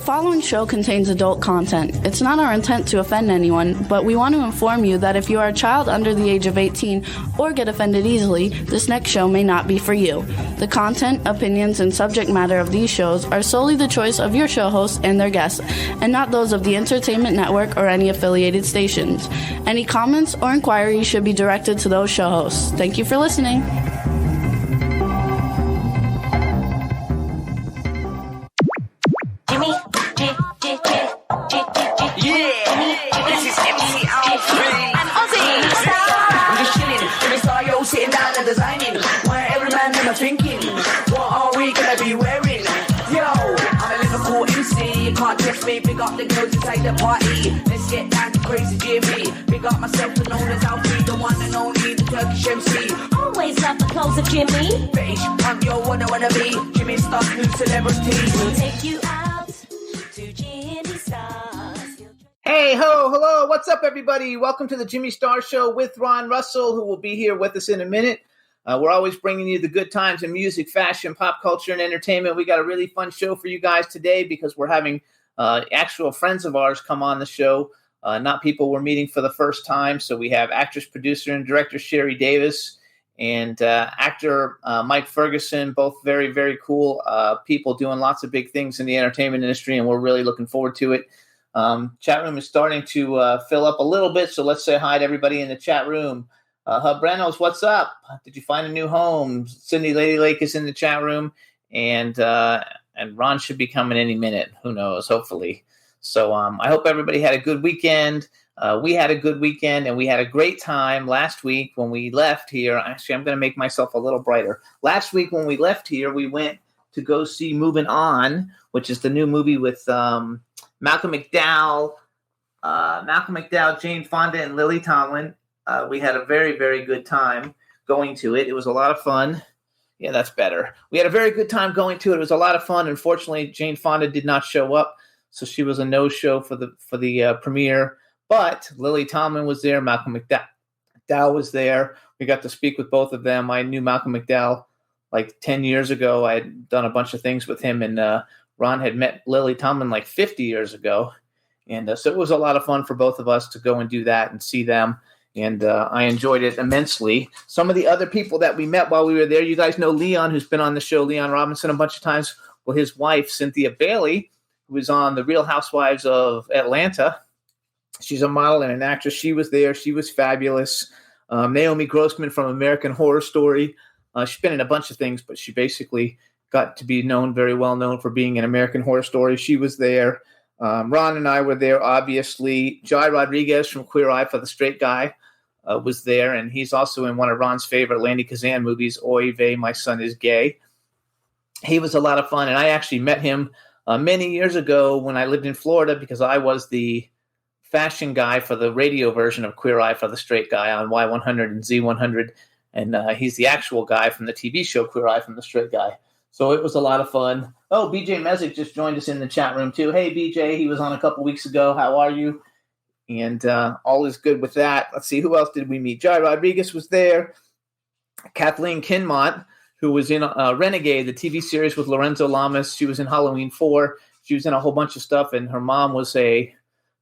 following show contains adult content. It's not our intent to offend anyone, but we want to inform you that if you are a child under the age of 18 or get offended easily, this next show may not be for you. The content, opinions, and subject matter of these shows are solely the choice of your show hosts and their guests, and not those of the Entertainment Network or any affiliated stations. Any comments or inquiries should be directed to those show hosts. Thank you for listening. Sitting down and designing, where every man them are thinking, what are we gonna be wearing? Yo, I'm a little cool MC, you can't test me, big up the girls inside the party. Let's get down to crazy Jimmy, big up myself and known as Alfie, the one and only, the Turkish MC. Always love the clothes of Jimmy. British punk, yo, what I wanna be, Jimmy Star's new celebrity. We'll take you out to Jimmy Star's. Hey, ho, hello, what's up, everybody? Welcome to the Jimmy Star Show with Ron Russell, who will be here with us in a minute. We're always bringing you the good times in music, fashion, pop culture, and entertainment. We got a really fun show for you guys today because we're having actual friends of ours come on the show, not people we're meeting for the first time. So we have actress, producer, and director Sheri Davis and actor Mike Ferguson, both very, very cool people doing lots of big things in the entertainment industry, and we're really looking forward to it. Chat room is starting to fill up a little bit, so let's say hi to everybody in the chat room. Hub Reynolds, what's up? Did you find a new home? Cindy Lady Lake is in the chat room, and Ron should be coming any minute. Who knows? Hopefully. So I hope everybody had a good weekend. We had a good weekend, and we had a great time last week when we left here. Actually, I'm going to make myself a little brighter. Last week when we left here, we went to go see Moving On, which is the new movie with Malcolm McDowell, Jane Fonda, and Lily Tomlin. We had a very, very good time going to it. It was a lot of fun. Yeah, that's better. We had a very good time going to it. It was a lot of fun. Unfortunately, Jane Fonda did not show up, so she was a no-show for the premiere. But Lily Tomlin was there. Malcolm McDowell was there. We got to speak with both of them. I knew Malcolm McDowell like 10 years ago. I had done a bunch of things with him, and Ron had met Lily Tomlin like 50 years ago. And so it was a lot of fun for both of us to go and do that and see them. And I enjoyed it immensely. Some of the other people that we met while we were there, you guys know Leon, who's been on the show, Leon Robinson, a bunch of times. Well, his wife, Cynthia Bailey, who was on The Real Housewives of Atlanta. She's a model and an actress. She was there. She was fabulous. Naomi Grossman from American Horror Story. She's been in a bunch of things, but she basically got to be very well known for being in American Horror Story. She was there. Ron and I were there, obviously. Jai Rodriguez from Queer Eye for the Straight Guy was there, and he's also in one of Ron's favorite Landy Kazan movies, Oy Vey, My Son is Gay. He was a lot of fun, and I actually met him many years ago when I lived in Florida because I was the fashion guy for the radio version of Queer Eye for the Straight Guy on Y100 and Z100, and he's the actual guy from the TV show Queer Eye from the Straight Guy. So it was a lot of fun. Oh, BJ Mesick just joined us in the chat room, too. Hey, BJ, he was on a couple weeks ago. How are you? And all is good with that. Let's see, who else did we meet? Jai Rodriguez was there. Kathleen Kinmont, who was in Renegade, the TV series with Lorenzo Lamas. She was in Halloween 4. She was in a whole bunch of stuff, and her mom was a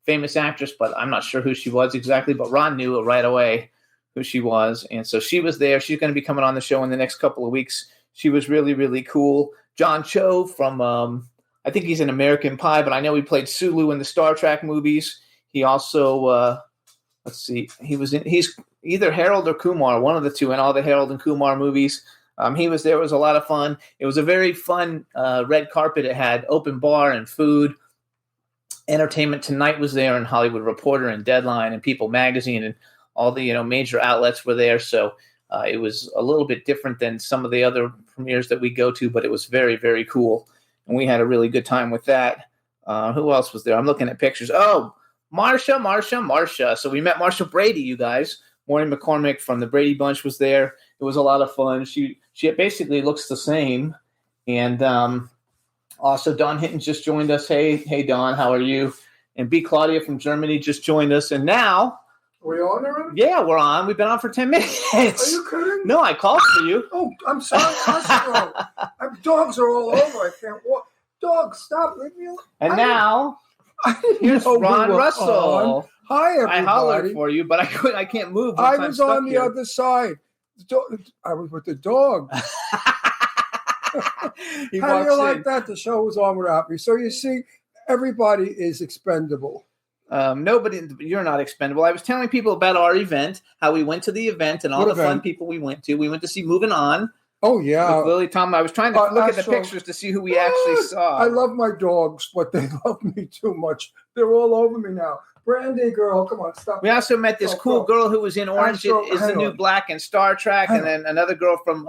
famous actress, but I'm not sure who she was exactly, but Ron knew right away who she was. And so she was there. She's going to be coming on the show in the next couple of weeks. She was really, really cool. John Cho from, I think he's in American Pie, but I know he played Sulu in the Star Trek movies. He also, he's either Harold or Kumar, one of the two in all the Harold and Kumar movies. He was there. It was a lot of fun. It was a very fun red carpet. It had open bar and food. Entertainment Tonight was there, and Hollywood Reporter and Deadline and People Magazine and all the major outlets were there. So it was a little bit different than some of the other premieres that we go to, but it was very, very cool. And we had a really good time with that. Who else was there? I'm looking at pictures. Oh, Marsha. So we met Marsha Brady, you guys. Maureen McCormick from the Brady Bunch was there. It was a lot of fun. She basically looks the same. And also Don Hinton just joined us. Hey, Don, how are you? And B. Claudia from Germany just joined us. And now... Are we on already? Yeah, we're on. We've been on for 10 minutes. Are you kidding? No, I called for you. Oh, I'm sorry. Dogs are all over. I can't walk. dog, stop. Leave me alone. And now, I didn't here's know we Ron were Russell. on. Hi, everybody. I hollered for you, but I can't move. I was on the other side. I was with the dog. How do you like that? The show was on without me. So you see, everybody is expendable. Nobody, you're not expendable. I was telling people about our event, how we went to the event, and all the fun people we went to. We went to see Moving On. Oh, yeah. With Lily Tom. I was trying to look at the pictures to see who we actually saw. I love my dogs, but they love me too much. They're all over me now. Brandy girl, come on, stop. We also met this cool girl who was in Orange is the New Black in Star Trek, and then another girl from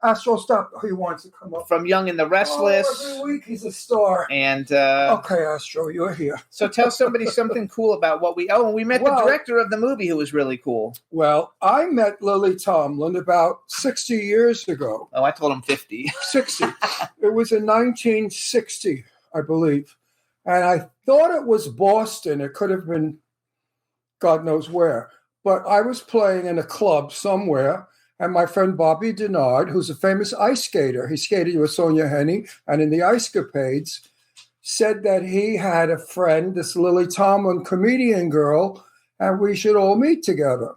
Astro, stop. He wants to come up. From Young and the Restless. Every week he's a star. And okay, Astro, you're here. So tell somebody something cool about what we. Oh, and we met the director of the movie, who was really cool. Well, I met Lily Tomlin about 60 years ago. Oh, I told him 50. 60. It was in 1960, I believe, and I thought it was Boston. It could have been God knows where, but I was playing in a club somewhere. And my friend Bobby Denard, who's a famous ice skater, he skated with Sonia Henney and in the Ice Capades, said that he had a friend, this Lily Tomlin comedian girl, and we should all meet together.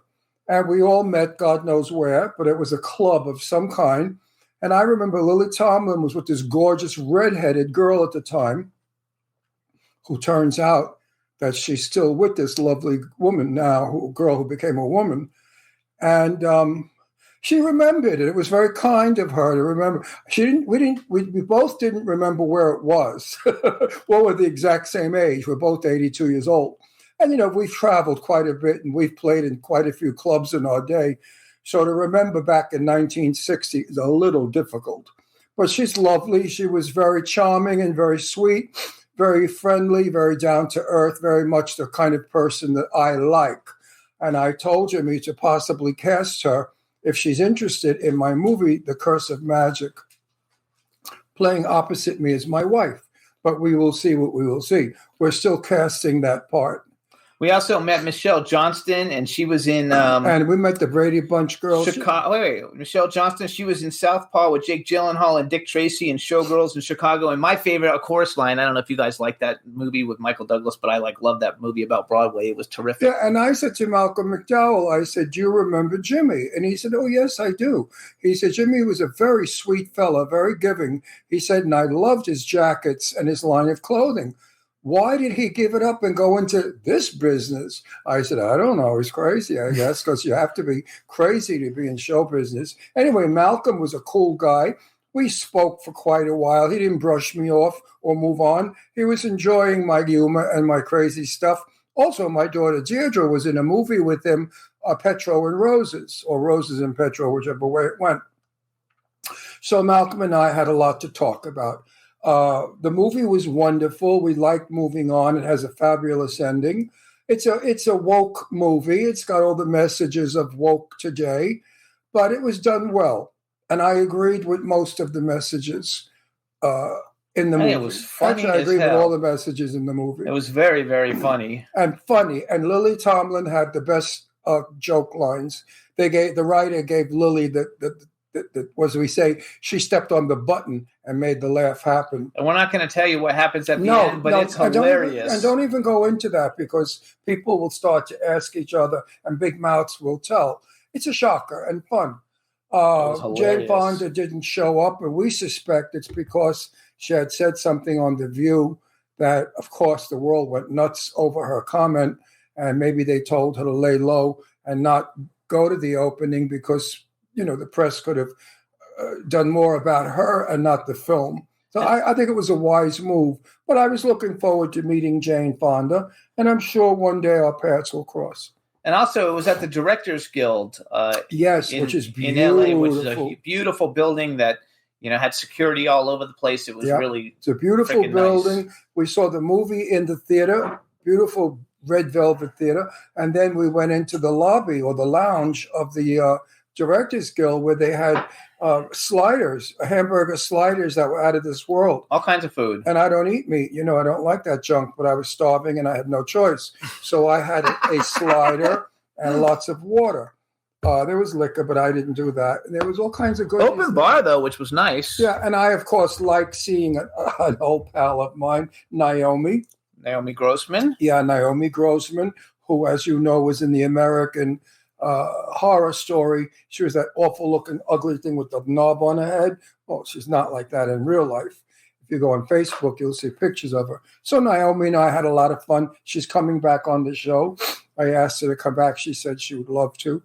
And we all met God knows where, but it was a club of some kind. And I remember Lily Tomlin was with this gorgeous redheaded girl at the time, who turns out that she's still with this lovely woman now, girl who became a woman. And she remembered it. It was very kind of her to remember. We both didn't remember where it was. Well, we're the exact same age. We're both 82 years old. And, we've traveled quite a bit and we've played in quite a few clubs in our day. So to remember back in 1960 is a little difficult. But she's lovely. She was very charming and very sweet, very friendly, very down to earth, very much the kind of person that I like. And I told Jimmy to possibly cast her if she's interested in my movie, The Curse of Magic, playing opposite me as my wife. But we will see what we will see. We're still casting that part. We also met Michelle Johnston, and she was in... and we met the Brady Bunch girls. Chicago. Wait. Michelle Johnston, she was in Southpaw with Jake Gyllenhaal and Dick Tracy in Showgirls in Chicago. And my favorite, A Chorus Line, I don't know if you guys like that movie with Michael Douglas, but I love that movie about Broadway. It was terrific. Yeah, and I said to Malcolm McDowell, I said, do you remember Jimmy? And he said, oh, yes, I do. He said, Jimmy was a very sweet fella, very giving. He said, and I loved his jackets and his line of clothing. Why did he give it up and go into this business? I said, I don't know. He's crazy, I guess, because you have to be crazy to be in show business. Anyway, Malcolm was a cool guy. We spoke for quite a while. He didn't brush me off or move on. He was enjoying my humor and my crazy stuff. Also, my daughter Deirdre was in a movie with him, Petro and Roses, or Roses and Petro, whichever way it went. So Malcolm and I had a lot to talk about. The movie was wonderful. We liked Moving On. It has a fabulous ending. It's a woke movie. It's got all the messages of woke today, but it was done well. And I agreed with most of the messages in the movie. It was funny. Actually, I agreed with all the messages in the movie. It was very, very funny. And funny. And Lily Tomlin had the best joke lines. The writer gave Lily the as we say, she stepped on the button and made the laugh happen. And we're not going to tell you what happens at the end, but it's hilarious. And don't even go into that because people will start to ask each other and big mouths will tell. It's a shocker and fun. Jane Fonda didn't show up, and we suspect it's because she had said something on The View that, of course, the world went nuts over her comment, and maybe they told her to lay low and not go to the opening because the press could have done more about her and not the film. So I think it was a wise move. But I was looking forward to meeting Jane Fonda, and I'm sure one day our paths will cross. And also, it was at the Directors Guild. Which is beautiful. In LA, which is a beautiful building that had security all over the place. It was really it's a beautiful building. Nice. We saw the movie in the theater, beautiful red velvet theater, and then we went into the lobby or the lounge of the Directors Guild where they had sliders, hamburger sliders that were out of this world. All kinds of food. And I don't eat meat. I don't like that junk, but I was starving and I had no choice. So I had a slider and lots of water. There was liquor, but I didn't do that. There was all kinds of good Open bar, though, which was nice. Yeah, and I, of course, like seeing an old pal of mine, Naomi. Naomi Grossman. Yeah, Naomi Grossman, who, as you know, was in the American Horror Story. She was that awful-looking, ugly thing with the knob on her head. Well, she's not like that in real life. If you go on Facebook, you'll see pictures of her. So Naomi and I had a lot of fun. She's coming back on the show. I asked her to come back. She said she would love to.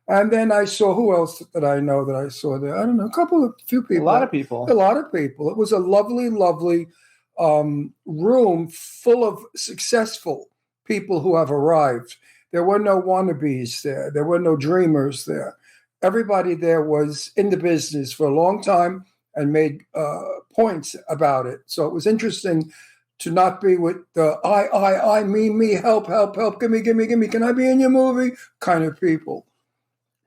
And then I saw, who else did I know that I saw there? I don't know, few people. A lot of people. A lot of people. It was a lovely, lovely room full of successful people who have arrived. There were no wannabes there. There were no dreamers there. Everybody there was in the business for a long time and made points about it. So it was interesting to not be with the I, me, help, give me, can I be in your movie kind of people.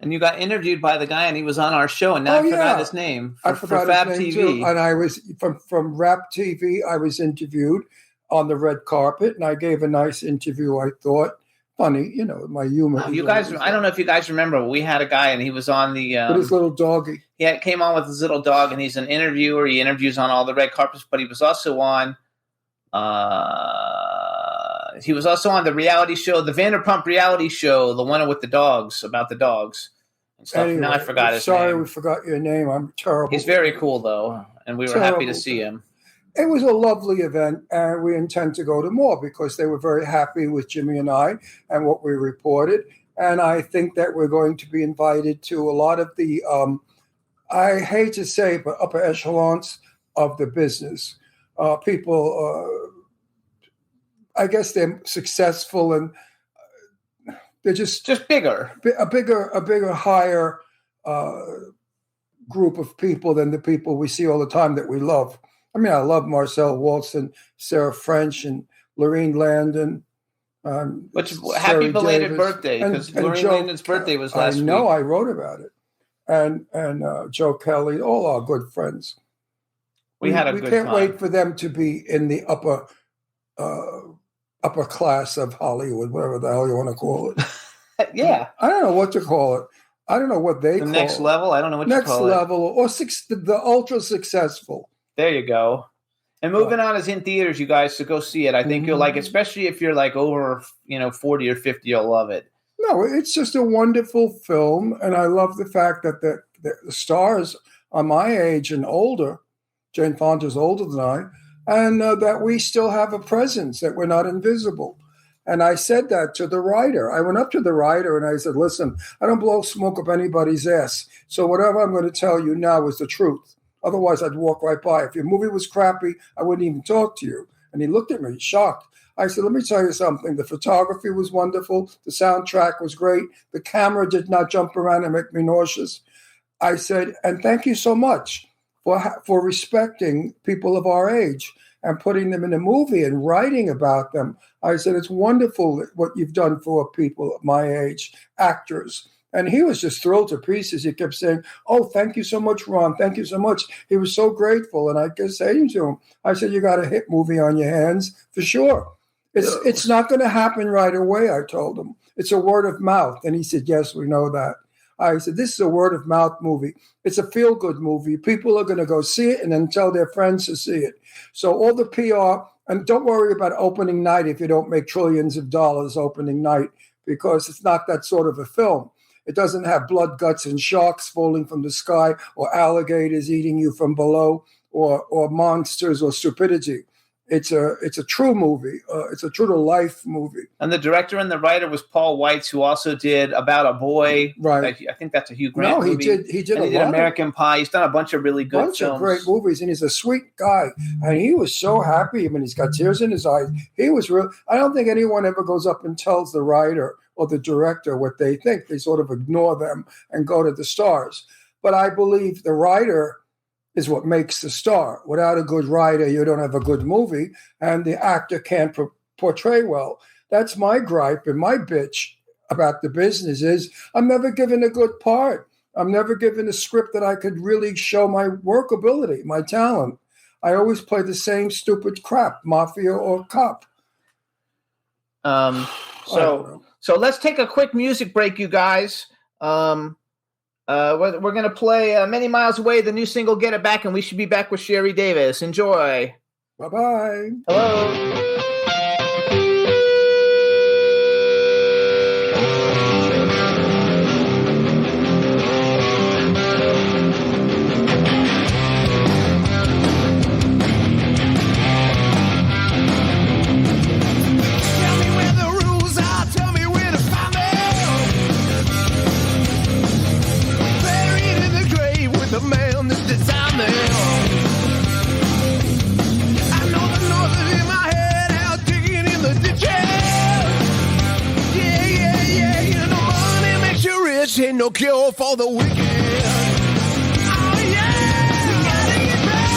And you got interviewed by the guy, and he was on our show, and now I forgot his name. I forgot for Fab his name TV. too. And I was from Rap TV. I was interviewed on the red carpet, and I gave a nice interview. I thought funny, my humor. You guys, I don't know if you guys remember, but we had a guy, and he was on the with his little doggy. Yeah, came on with his little dog, and he's an interviewer. He interviews on all the red carpets, but he was also on. He was also on the reality show, the Vanderpump reality show, the one with the dogs, about the dogs and stuff. Anyway, now I forgot his name. Sorry, we forgot your name. I'm terrible. He's very cool, though, and we were happy to see him. It was a lovely event, and we intend to go to more because they were very happy with Jimmy and I and what we reported. And I think that we're going to be invited to a lot of the, I hate to say, but upper echelons of the business. People... I guess they're successful and they're just bigger, a bigger, higher group of people than the people we see all the time that we love. I mean, I love Marcel Walston, Sarah French, and Lorene Landon. Happy belated birthday, because Lorene Landon's birthday was last week. I know, I wrote about it. And Joe Kelly, all our good friends. We had a good time. We can't wait for them to be in the upper class of Hollywood, whatever the hell you want to call it. Yeah. I don't know what to call it. I don't know what they call it. The next level? I don't know what to call it. Next level, or the ultra successful. There you go. And Moving On is in theaters, you guys, so go see it. I think you'll like it, especially if you're like over, 40 or 50, you'll love it. No, it's just a wonderful film, and I love the fact that the stars are my age and older. Jane Fonda's older than I. And that we still have a presence, that we're not invisible. And I said that to the writer. I went up to the writer and I said, listen, I don't blow smoke up anybody's ass. So whatever I'm going to tell you now is the truth. Otherwise, I'd walk right by. If your movie was crappy, I wouldn't even talk to you. And he looked at me, shocked. I said, let me tell you something. The photography was wonderful. The soundtrack was great. The camera did not jump around and make me nauseous. I said, and thank you so much for respecting people of our age and putting them in a movie and writing about them. I said, it's wonderful what you've done for people of my age, actors. And he was just thrilled to pieces. He kept saying, oh, thank you so much, Ron. Thank you so much. He was so grateful. And I kept saying to him, I said, you got a hit movie on your hands for sure. It's not going to happen right away, I told him. It's a word of mouth. And he said, yes, we know that. I said, this is a word of mouth movie. It's a feel-good movie. People are going to go see it and then tell their friends to see it. So all the PR, and don't worry about opening night if you don't make trillions of dollars opening night, because it's not that sort of a film. It doesn't have blood, guts, and sharks falling from the sky or alligators eating you from below or monsters or stupidity. It's a true movie. It's a true-to-life movie. And the director and the writer was Paul Weitz, who also did About a Boy. Right. I think that's a Hugh Grant movie. He did American Pie. He's done a bunch of really good films. Of great movies, and he's a sweet guy. And he was so happy. I mean, he's got tears in his eyes. He was real. I don't think anyone ever goes up and tells the writer or the director what they think. They sort of ignore them and go to the stars. But I believe the writer is what makes the star. Without a good writer, you don't have a good movie, and the actor can't portray well. That's my gripe and my bitch about the business is I'm never given a good part. I'm never given a script that I could really show my workability, my talent. I always play the same stupid crap, mafia or cop. So let's take a quick music break, you guys. We're going to play Many Miles Away, the new single, Get It Back, and we should be back with Sheri Davis. Enjoy. Bye-bye. Hello. Ain't no cure for the wicked. Oh yeah, we gotta get back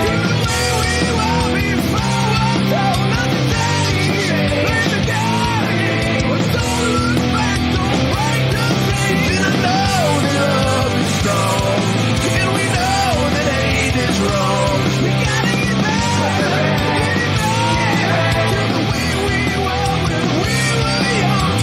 to the way we were before. Told not to change, play the game. But don't look back, don't break the chain. And I know that love is strong, and we know that hate is wrong. We gotta get back to the way we were when we were young.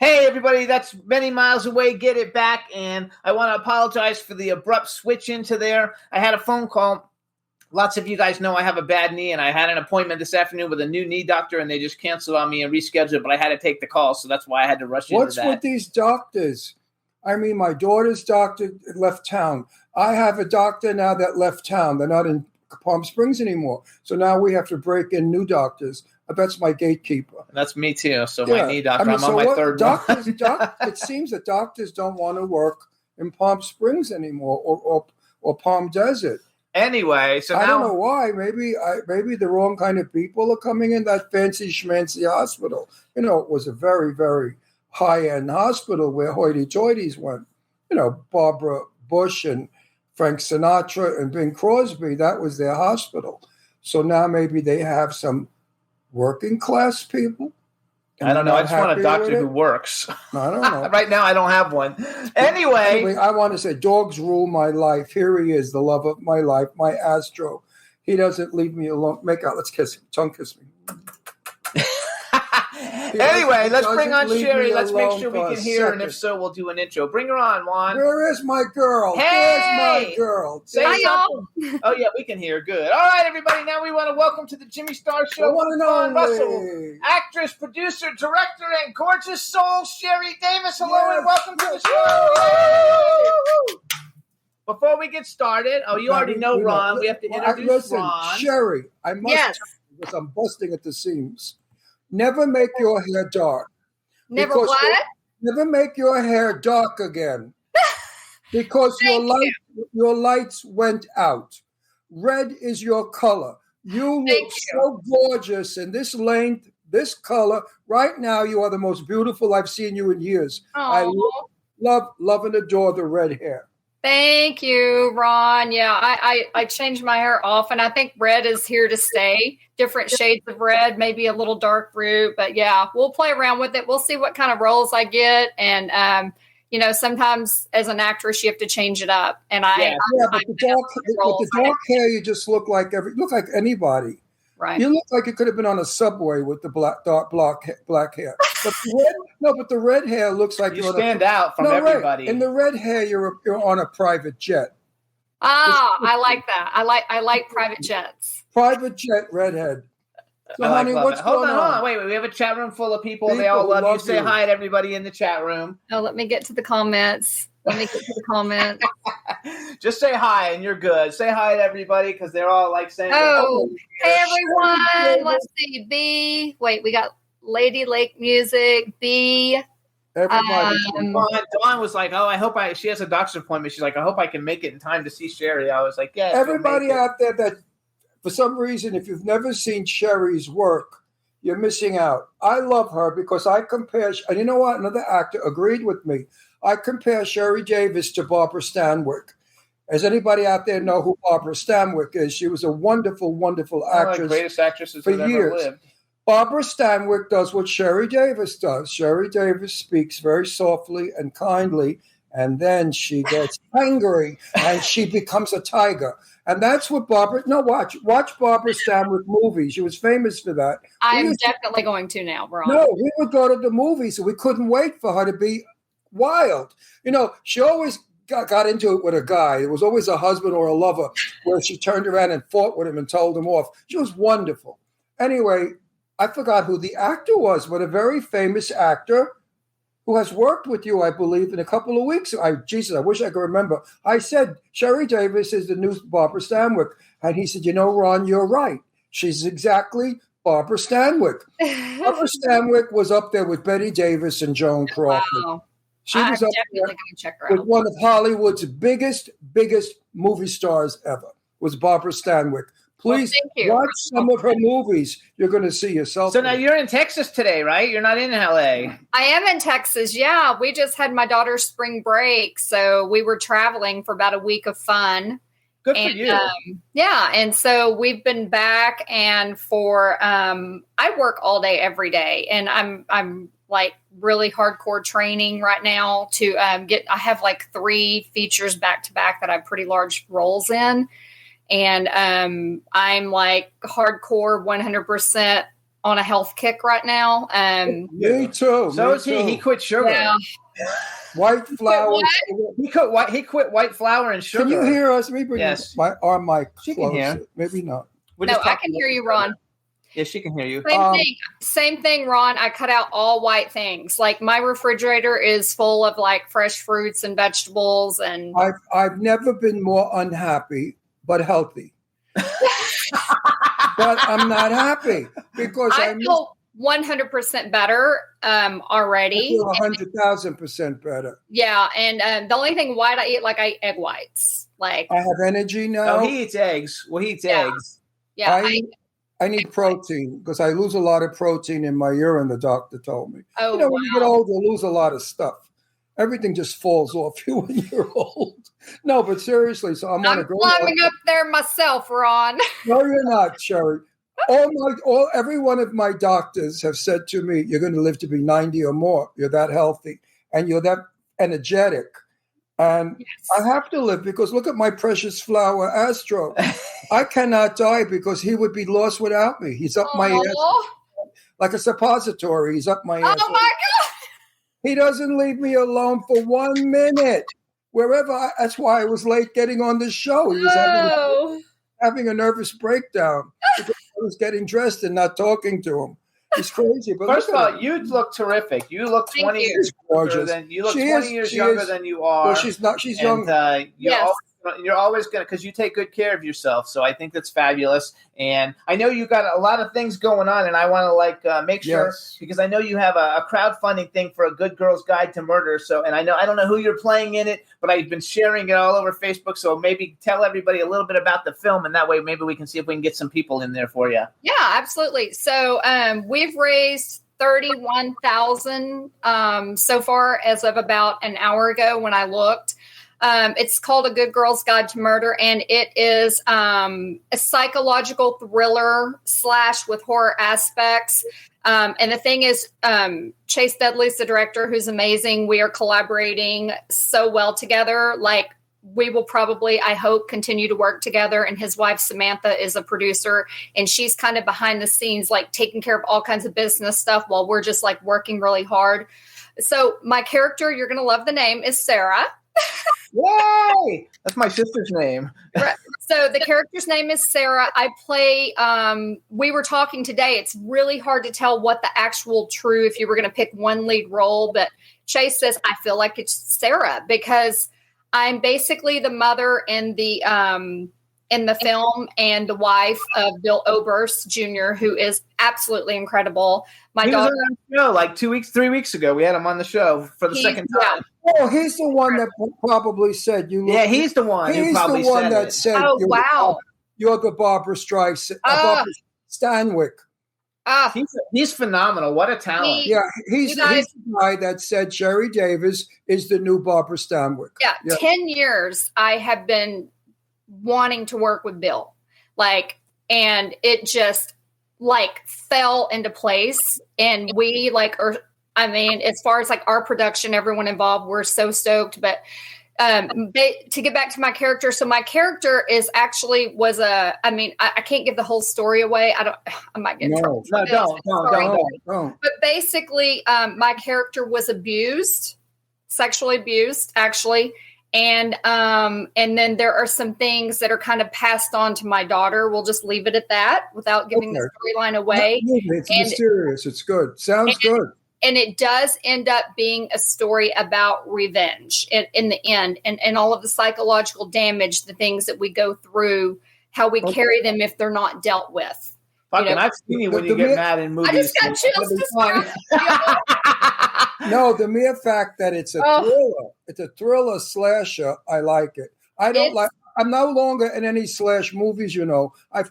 Hey, everybody, that's Many Miles Away, Get It Back. And I want to apologize for the abrupt switch into there. I had a phone call lots of you guys know I have a bad knee, and I had an appointment this afternoon with a new knee doctor, and they just canceled on me and rescheduled, but I had to take the call, so that's why I had to rush into that. What's with these doctors? I mean, my daughter's doctor left town. I have a doctor now that left town. They're not in Palm Springs anymore. So now we have to break in new doctors. That's my gatekeeper. That's me too. So my knee doctor, I'm on so my third one. It seems that doctors don't want to work in Palm Springs anymore or Palm Desert. Anyway, so I now, don't know why. Maybe the wrong kind of people are coming in that fancy schmancy hospital. You know, it was a very, very high-end hospital where hoity-toities went. You know, Barbara Bush and Frank Sinatra and Bing Crosby, that was their hospital. So now maybe they have some working class people. I don't know. I just want a doctor who works. I don't know. Right now, I don't have one. Anyway, I want to say dogs rule my life. Here he is, the love of my life, my Astro. He doesn't leave me alone. Make out. Let's kiss him. Tongue kiss me. Anyway, let's bring on Sheri. Let's make sure we can hear her, and if so, we'll do an intro. Bring her on, Juan. Where is my girl? Hey! Where's my girl? Say something. Oh, yeah, we can hear. Good. All right, everybody. Now we want to welcome to the Jimmy Star Show Juan Russell, actress, producer, director, and gorgeous soul, Sheri Davis. Hello, and welcome to the show. Yay! Before we get started, you already know Ron. We have to introduce Ron. Sheri, I must tell you, because I'm busting at the seams. Never make your hair dark. Never what? Never make your hair dark again. Because your lights went out. Red is your color. You look so gorgeous in this length, this color. Right now, you are the most beautiful I've seen you in years. Aww. I love and adore the red hair. Thank you, Ron. Yeah, I changed my hair often. I think red is here to stay. Different shades of red, maybe a little dark root. But yeah, we'll play around with it. We'll see what kind of roles I get. And, sometimes as an actress, you have to change it up. And but the dark hair, you just look like anybody. Right. You look like you could have been on a subway with the dark black hair. But the red hair looks like you stand out from everybody. Right. In the red hair, you're on a private jet. I like that. I like private jets. Private jet redhead. So, honey, what's going on? Hold on. Wait. We have a chat room full of people. They all love you. Say hi to everybody in the chat room. Oh, let me get to the comments. Just say hi and you're good. Say hi to everybody because they're all like saying, hey everyone. Let's see. B. Wait, we got Lady Lake Music. B. Everybody. Dawn was like, I hope she has a doctor's appointment. She's like, I hope I can make it in time to see Sheri. I was like, yeah. Everybody out there that for some reason, if you've never seen Sheri's work, you're missing out. I love her because I compare, and you know what? Another actor agreed with me. I compare Sheri Davis to Barbara Stanwyck. Does anybody out there know who Barbara Stanwyck is? She was a wonderful, wonderful actress. Greatest actresses for that years. Ever lived. Barbara Stanwyck does what Sheri Davis does. Sheri Davis speaks very softly and kindly, and then she gets angry and she becomes a tiger. And that's what Barbara. No, watch Barbara Stanwyck movies. She was famous for that. I'm definitely going to now, Ron. No, we would go to the movies, and we couldn't wait for her to be wild. She always got into it with a guy. It was always a husband or a lover where she turned around and fought with him and told him off. She was wonderful. Anyway, I forgot who the actor was, but a very famous actor who has worked with you, I believe, in a couple of weeks. I wish I could remember. I said, Sheri Davis is the new Barbara Stanwyck. And he said, Ron, you're right. She's exactly Barbara Stanwyck. Barbara Stanwyck was up there with Betty Davis and Joan Crawford. Wow. She was up there with one of Hollywood's biggest movie stars ever, was Barbara Stanwyck. Please watch some of her movies. You're going to see yourself. So now you're in Texas today, right? You're not in LA. I am in Texas. Yeah. We just had my daughter's spring break. So we were traveling for about a week of fun. Good for you. Yeah. And so we've been back and I work all day, every day. And I'm like really hardcore training right now to I have like 3 features back to back that I have pretty large roles in. And I'm like hardcore 100% on a health kick right now. Me too. So me is he. too. He quit sugar. Yeah. White flour. He quit white flour and sugar. Can you hear us? Let me bring Yes. our mic She can closer. hear. Maybe not. We're No, just I talking can hear about you, each Ron. other. Yeah, she can hear you. Same thing, Ron. I cut out all white things. Like my refrigerator is full of like fresh fruits and vegetables, and I've never been more unhappy, but healthy. But I'm not happy because I feel 100% better I already. feel 100,000% better. Yeah, and the only thing white I eat, like I eat egg whites. Like I have energy now. Oh, he eats eggs. Well, he eats eggs. yeah, I need protein because I lose a lot of protein in my urine, the doctor told me. Oh, when you get older, you lose a lot of stuff. Everything just falls off you when you're old. No, but seriously, so I'm on a great climbing up there myself, Ron. No, you're not, Sherry. Every one of my doctors have said to me, you're going to live to be 90 or more. You're that healthy and you're that energetic. And Yes. I have to live because look at my precious flower, Astro. I cannot die because he would be lost without me. He's up my ass like a suppository. He's up my ass. Oh my God. He doesn't leave me alone for 1 minute. That's why I was late getting on the show. He was having a nervous breakdown because I was getting dressed and not talking to him. He's crazy. But First of all, you look terrific. You look 20 years younger than you look 20 years younger than you are. Well, she's not. She's young. You're always going to, because you take good care of yourself. So I think that's fabulous. And I know you got a lot of things going on, and I want to make sure because I know you have a crowdfunding thing for a Good Girl's Guide to Murder. So, and I don't know who you're playing in it, but I've been sharing it all over Facebook. So maybe tell everybody a little bit about the film, and that way maybe we can see if we can get some people in there for you. Yeah, absolutely. So we've raised $31,000 so far as of about an hour ago when I looked. It's called A Good Girl's Guide to Murder, and it is a psychological thriller / with horror aspects. And the thing is, Chase Dudley's the director, who's amazing. We are collaborating so well together. Like, we will probably, I hope, continue to work together. And his wife, Samantha, is a producer, and she's kind of behind the scenes, like taking care of all kinds of business stuff while we're just like working really hard. So my character, you're going to love the name, is Sarah. Yay! That's my sister's name. Right. So the character's name is Sarah. I play, we were talking today. It's really hard to tell what the actual true, if you were going to pick one lead role, but Chase says, I feel like it's Sarah because I'm basically the mother in the film and the wife of Bill Oberst Jr., who is absolutely incredible. He was on the show like 3 weeks ago. We had him on the show for the second time. Oh, he's the one that probably said you. Yeah, he's the one. He's probably the one that it. said, "Oh wow, you're the Barbara Streisand, Barbara Stanwyck." He's phenomenal. What a talent! He's the guy that said Sheri Davis is the new Barbara Stanwyck. Yeah, 10 years I have been wanting to work with Bill, and it just fell into place, and we as far as our production, everyone involved, we're so stoked. But to get back to my character, so my character is actually I can't give the whole story away. I might get in trouble. No, don't. But basically, my character was sexually abused, actually. And then there are some things that are kind of passed on to my daughter. We'll just leave it at that without giving the storyline away. It's mysterious. It's good. Sounds good. And it does end up being a story about revenge in the end, and all of the psychological damage, the things that we go through, how we carry them if they're not dealt with. I've seen you when you get mad in movies. I just got chills. No, the mere fact that it's a thriller slasher, I like it. I'm no longer in any slash movies, I've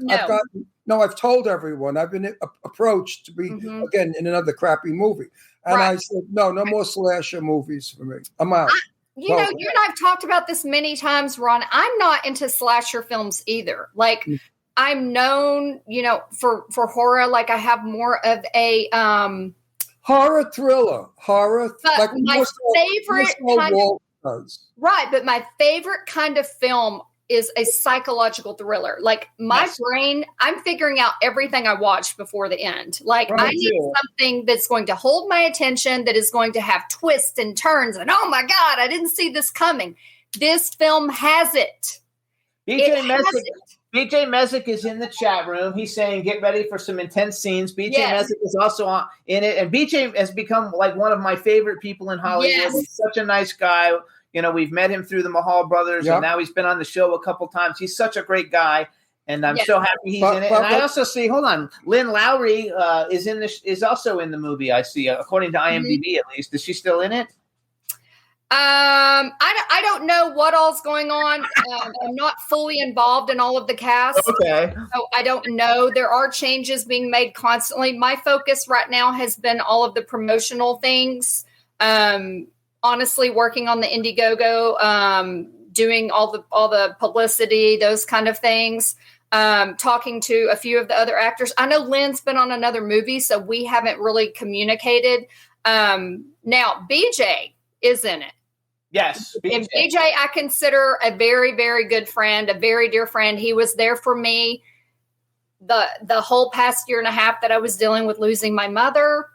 told everyone. I've been approached to be again in another crappy movie, and I said no more slasher movies for me. I'm out. You and I've talked about this many times, Ron. I'm not into slasher films either. I'm known, for horror. I have more of a horror thriller. But my favorite kind of film is a psychological thriller. Like my brain, I'm figuring out everything I watched before the end. Like I need something that's going to hold my attention, that is going to have twists and turns. And oh my God, I didn't see this coming. This film has it. BJ Messick is in the chat room. He's saying, get ready for some intense scenes. BJ Messick is also in it. And BJ has become like one of my favorite people in Hollywood. Yes. He's such a nice guy. You know, we've met him through the Mahal brothers, and now he's been on the show a couple times. He's such a great guy, and I'm so happy he's in it. And I also see, hold on, Lynn Lowry is also in the movie. I see, according to IMDb at least. Is she still in it? I don't know what all's going on. I'm not fully involved in all of the cast. Okay. So I don't know. There are changes being made constantly. My focus right now has been all of the promotional things. Honestly, working on the Indiegogo, doing all the publicity, those kind of things. Talking to a few of the other actors. I know Lynn's been on another movie, so we haven't really communicated. Now, BJ is in it. Yes. BJ. And BJ, I consider a very, very good friend, a very dear friend. He was there for me the whole past year and a half that I was dealing with losing my mother,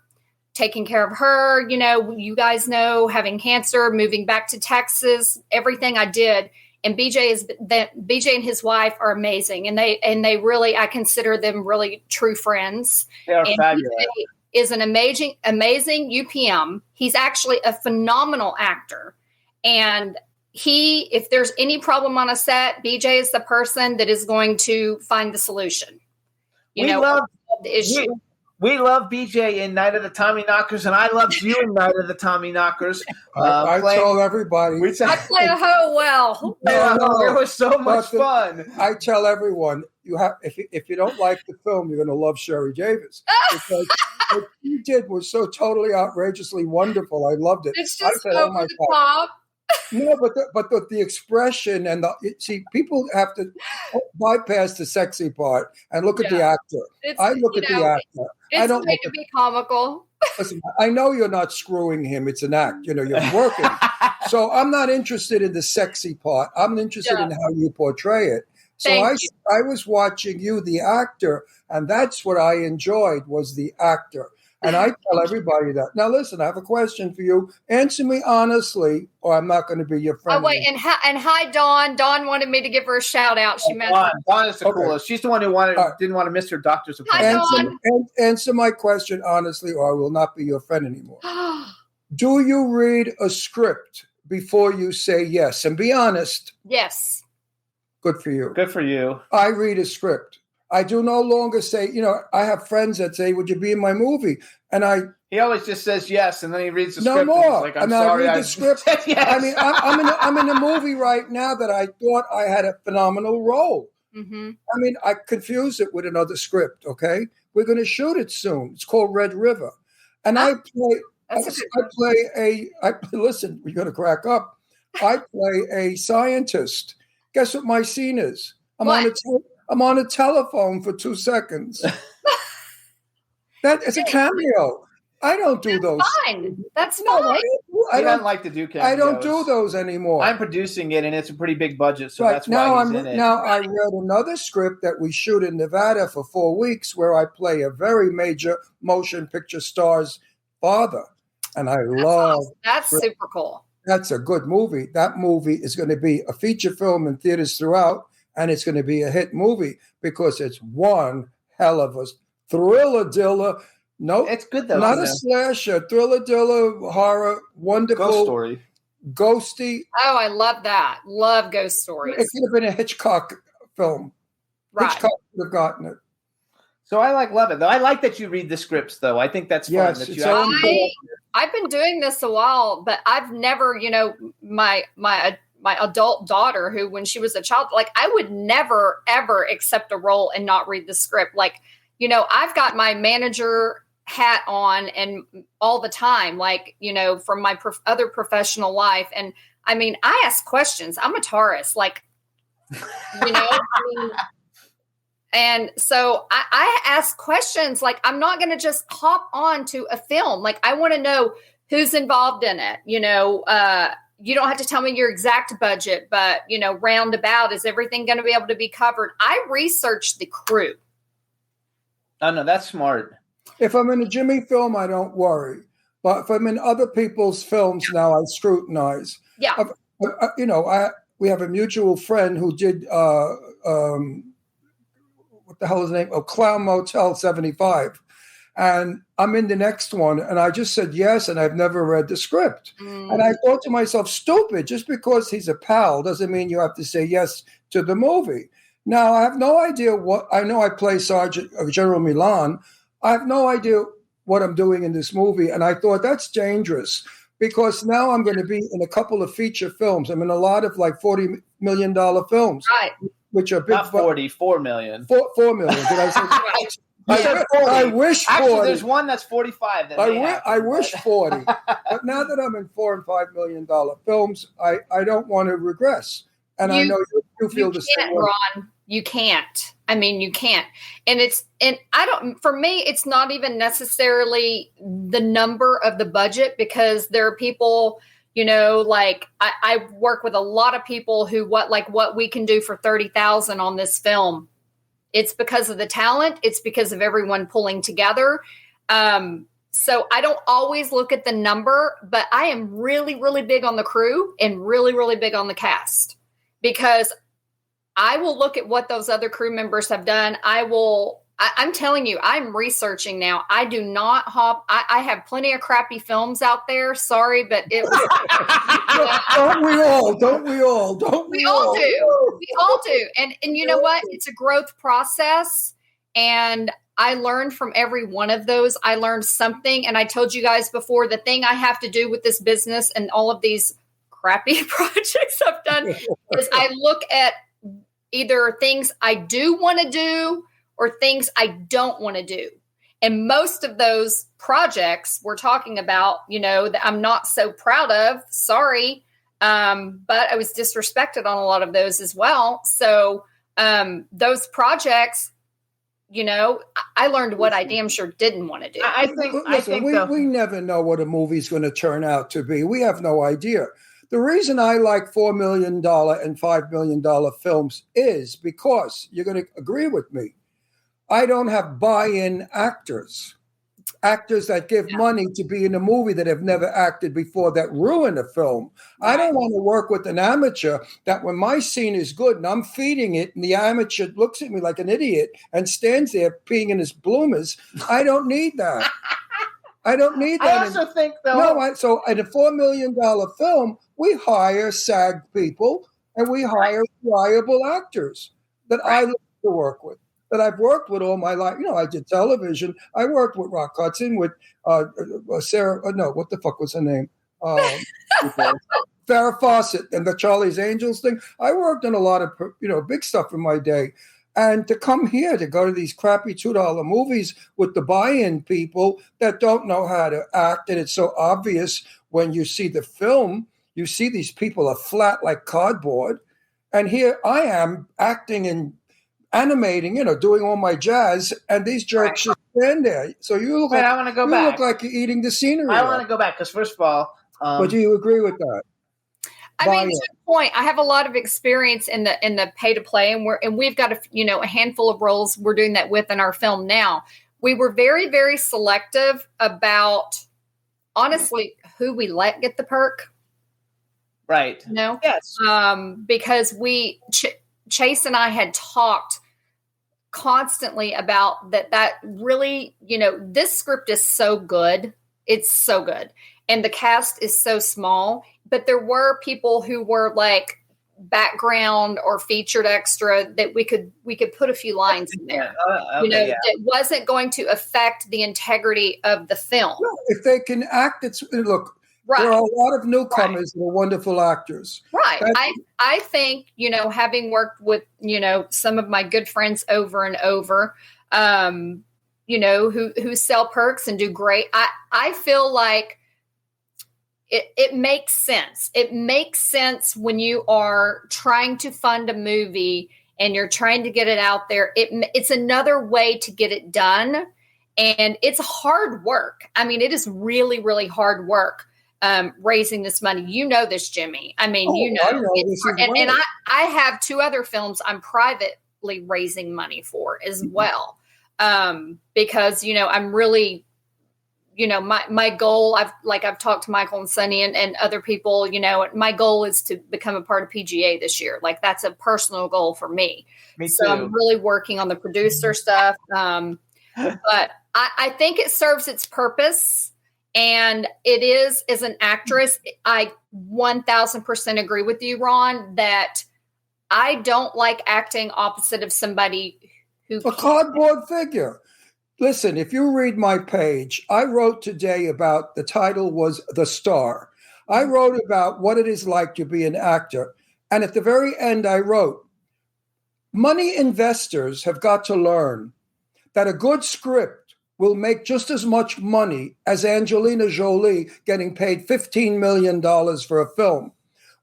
taking care of her. You know, you guys know, having cancer, moving back to Texas, everything I did. And BJ and his wife are amazing. And they really, I consider them really true friends. They are fabulous. BJ is an amazing UPM. He's actually a phenomenal actor. And if there's any problem on a set, BJ is the person that is going to find the solution. We love the issue. We love BJ in Night of the Tommy Knockers, and I loved you in Night of the Tommy Knockers. I tell everybody. I play a hoe well. It was so much fun. I tell everyone, you have if you don't like the film, you're going to love Sheri Davis. Because what you did was so totally outrageously wonderful. I loved it. It's just I said, over the top. No, but the expression and people have to bypass the sexy part and look at the actor. I look at the actor. I don't make it be comical. Listen, I know you're not screwing him. It's an act. You know, you're working. So I'm not interested in the sexy part. I'm interested in how you portray it. So I was watching you, the actor, and that's what I enjoyed was the actor. And I tell everybody that. Now, listen, I have a question for you. Answer me honestly, or I'm not going to be your friend. Oh, wait. And hi, Dawn. Dawn wanted me to give her a shout out. She meant Dawn is the coolest. She's the one who didn't want to miss her doctor's appointment. Hi, Dawn. Answer my question honestly, or I will not be your friend anymore. Do you read a script before you say yes? And be honest. Yes. Good for you. Good for you. I read a script. I do no longer say, I have friends that say, would you be in my movie? And he always just says yes, and then he reads the no script. More. Like, I'm sorry. I read the script. Yes. I mean, I'm in a movie right now that I thought I had a phenomenal role. Mm-hmm. I mean, I confused it with another script, okay? We're going to shoot it soon. It's called Red River. And listen, you're going to crack up. I play a scientist. Guess what my scene is? I'm on a telephone for 2 seconds. That is a cameo. I don't do those. Fine. That's fine. I don't like to do cameos. I don't do those anymore. I'm producing it, and it's a pretty big budget, so that's now why he's in it. Now, I read another script that we shoot in Nevada for 4 weeks where I play a very major motion picture star's father. And That's super cool. That's a good movie. That movie is going to be a feature film in theaters throughout. And it's going to be a hit movie because it's one hell of a thriller-diller. No, it's good though. Not a slasher, thriller-diller, horror, wonderful. Ghost story. Ghosty. Oh, I love that. Love ghost stories. It could have been a Hitchcock film. Right. Hitchcock would have gotten it. So I love it though. I like that you read the scripts though. I think that's fun. Yes, that I've been doing this a while, but I've never, my adult daughter who, when she was a child, like I would never, ever accept a role and not read the script. Like, I've got my manager hat on and all the time, like, from my other professional life. And I mean, I ask questions. I'm a Taurus, like, and so I ask questions. Like, I'm not going to just hop on to a film. Like, I want to know who's involved in it. you don't have to tell me your exact budget, but, roundabout, is everything going to be able to be covered? I researched the crew. Oh, no, that's smart. If I'm in a Jimmy film, I don't worry. But if I'm in other people's films now, I scrutinize. Yeah. We have a mutual friend who did, what the hell is the name? Oh, Clown Motel 75. And I'm in the next one, and I just said yes, and I've never read the script. And I thought to myself, stupid, just because he's a pal doesn't mean you have to say yes to the movie. Now, I have no idea I know I play Sergeant General Milan. I have no idea what I'm doing in this movie. And I thought that's dangerous because now I'm going to be in a couple of feature films. I'm in a lot of like $40 million films, Right. which are big. Not 40, 4 million. 4 million. Did I say? I wish 40. Actually, there's one that's 45. I wish 40. But now that I'm in $4 and $5 million films, I don't want to regress. And I know you feel the same way. Ron. You can't. I mean, you can't. For me, it's not even necessarily the number of the budget, because there are people, like I work with a lot of people who what we can do for 30,000 on this film. It's because of the talent. It's because of everyone pulling together. So I don't always look at the number, but I am really, really big on the crew and really, really big on the cast, because I will look at what those other crew members have done. I'm telling you, I'm researching now. I do not hop. I have plenty of crappy films out there. Sorry, but it was. Don't we all? We all do. We all do. And you know what? It's a growth process. And I learned from every one of those. I learned something. And I told you guys before, the thing I have to do with this business and all of these crappy projects I've done is I look at either things I do want to do or things I don't want to do. And most of those projects we're talking about, that I'm not so proud of, sorry. But I was disrespected on a lot of those as well. So those projects, I learned what I damn sure didn't want to do. I think we never know what a movie's going to turn out to be. We have no idea. The reason I like $4 million and $5 million films is because, you're going to agree with me, I don't have buy-in actors that give money to be in a movie that have never acted before, that ruin a film. Right. I don't want to work with an amateur that when my scene is good and I'm feeding it and the amateur looks at me like an idiot and stands there peeing in his bloomers. I don't need that. I don't need that. I also think, though. So in a $4 million film, we hire SAG people and we hire reliable actors that I like to work with, that I've worked with all my life. I did television. I worked with Rock Hudson, with Sarah. No, what the fuck was her name? Farrah Fawcett and the Charlie's Angels thing. I worked on a lot of big stuff in my day. And to come here, to go to these crappy $2 movies with the buy-in people that don't know how to act, and it's so obvious when you see the film, you see these people are flat like cardboard. And here I am acting and animating, doing all my jazz, and these jerks just stand there. So you look I want to go back. You look like you're eating the scenery. I want to go back because, first of all, but do you agree with that? I mean, to a point, I have a lot of experience in the pay to play, and we've got a handful of roles we're doing that with in our film now. We were very, very selective about, honestly, who we let get the perk. Right. Yes. Because Chase and I had talked constantly about that really, this script is so good. It's so good. And the cast is so small, but there were people who were like background or featured extra that we could put a few lines in there, that wasn't going to affect the integrity of the film. No, if they can act, look, there are a lot of newcomers that are wonderful actors. Right. I think, having worked with, some of my good friends over and over, who sell perks and do great. I feel like it makes sense. It makes sense when you are trying to fund a movie and you're trying to get it out there. It's another way to get it done. And it's hard work. I mean, it is really, really hard work. raising this money. You know this, Jimmy. I mean, I know this as well. and I have 2 other films I'm privately raising money for as well. Because, I'm really, my goal, I've talked to Michael and Sonny and other people, my goal is to become a part of PGA this year. Like, that's a personal goal for me. Me so too. I'm really working on the producer stuff. But I think it serves its purpose. And it is, as an actress, I 1000% agree with you, Ron, that I don't like acting opposite of somebody who a cardboard figure. Listen, if you read my page, I wrote today about, the title was The Star. I wrote about what it is like to be an actor. And at the very end, I wrote, money investors have got to learn that a good script will make just as much money as Angelina Jolie getting paid $15 million for a film.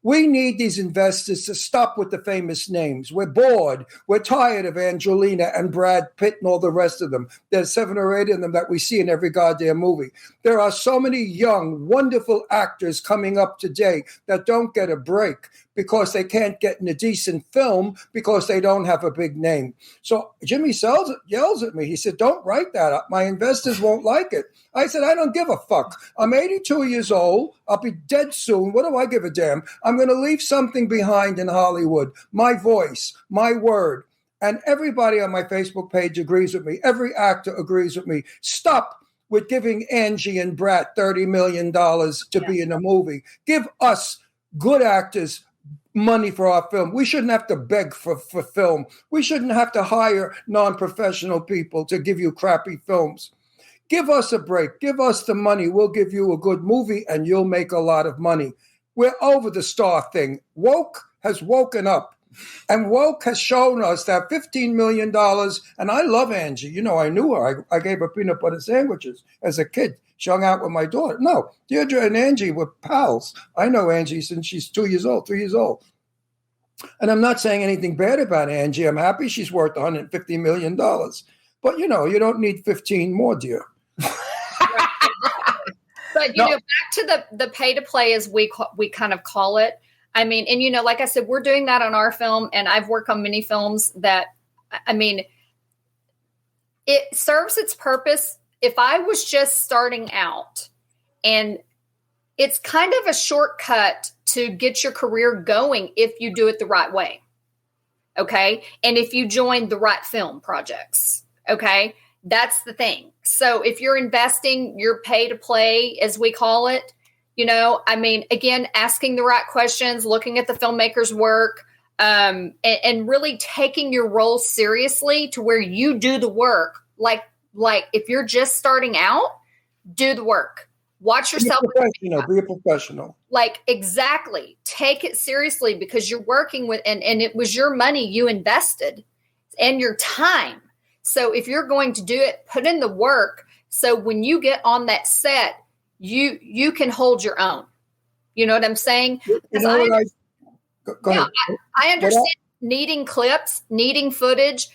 We need these investors to stop with the famous names. We're bored. We're tired of Angelina and Brad Pitt and all the rest of them. There's 7 or 8 of them that we see in every goddamn movie. There are so many young, wonderful actors coming up today that don't get a break because they can't get in a decent film because they don't have a big name. So Jimmy yells at me. He said, don't write that up. My investors won't like it. I said, I don't give a fuck. I'm 82 years old. I'll be dead soon. What do I give a damn? I'm going to leave something behind in Hollywood. My voice, my word. And everybody on my Facebook page agrees with me. Every actor agrees with me. Stop with giving Angie and Brat $30 million to be in a movie. Give us good actors money for our film. We shouldn't have to beg for film. We shouldn't have to hire non-professional people to give you crappy films. Give us a break. Give us the money. We'll give you a good movie and you'll make a lot of money. We're over the star thing. Woke has woken up. And woke has shown us that $15 million, and I love Angie. I knew her. I gave her peanut butter sandwiches as a kid. She hung out with my daughter. No, Deirdre and Angie were pals. I know Angie since she's 3 years old. And I'm not saying anything bad about Angie. I'm happy she's worth $150 million. But, you don't need 15 more, dear. But, back to the pay to play, as we kind of call it. I mean, and, like I said, we're doing that on our film, and I've worked on many films that, I mean, it serves its purpose. If I was just starting out, and it's kind of a shortcut to get your career going if you do it the right way. Okay. And if you join the right film projects. Okay. That's the thing. So if you're investing your pay to play, as we call it, I mean, again, asking the right questions, looking at the filmmaker's work, and really taking your role seriously to where you do the work. Like if you're just starting out, do the work. Watch yourself. Be a professional. Like, exactly. Take it seriously because you're working with, and it was your money you invested and your time. So if you're going to do it, put in the work. So when you get on that set, you can hold your own. You know what I'm saying? I understand needing clips, needing footage,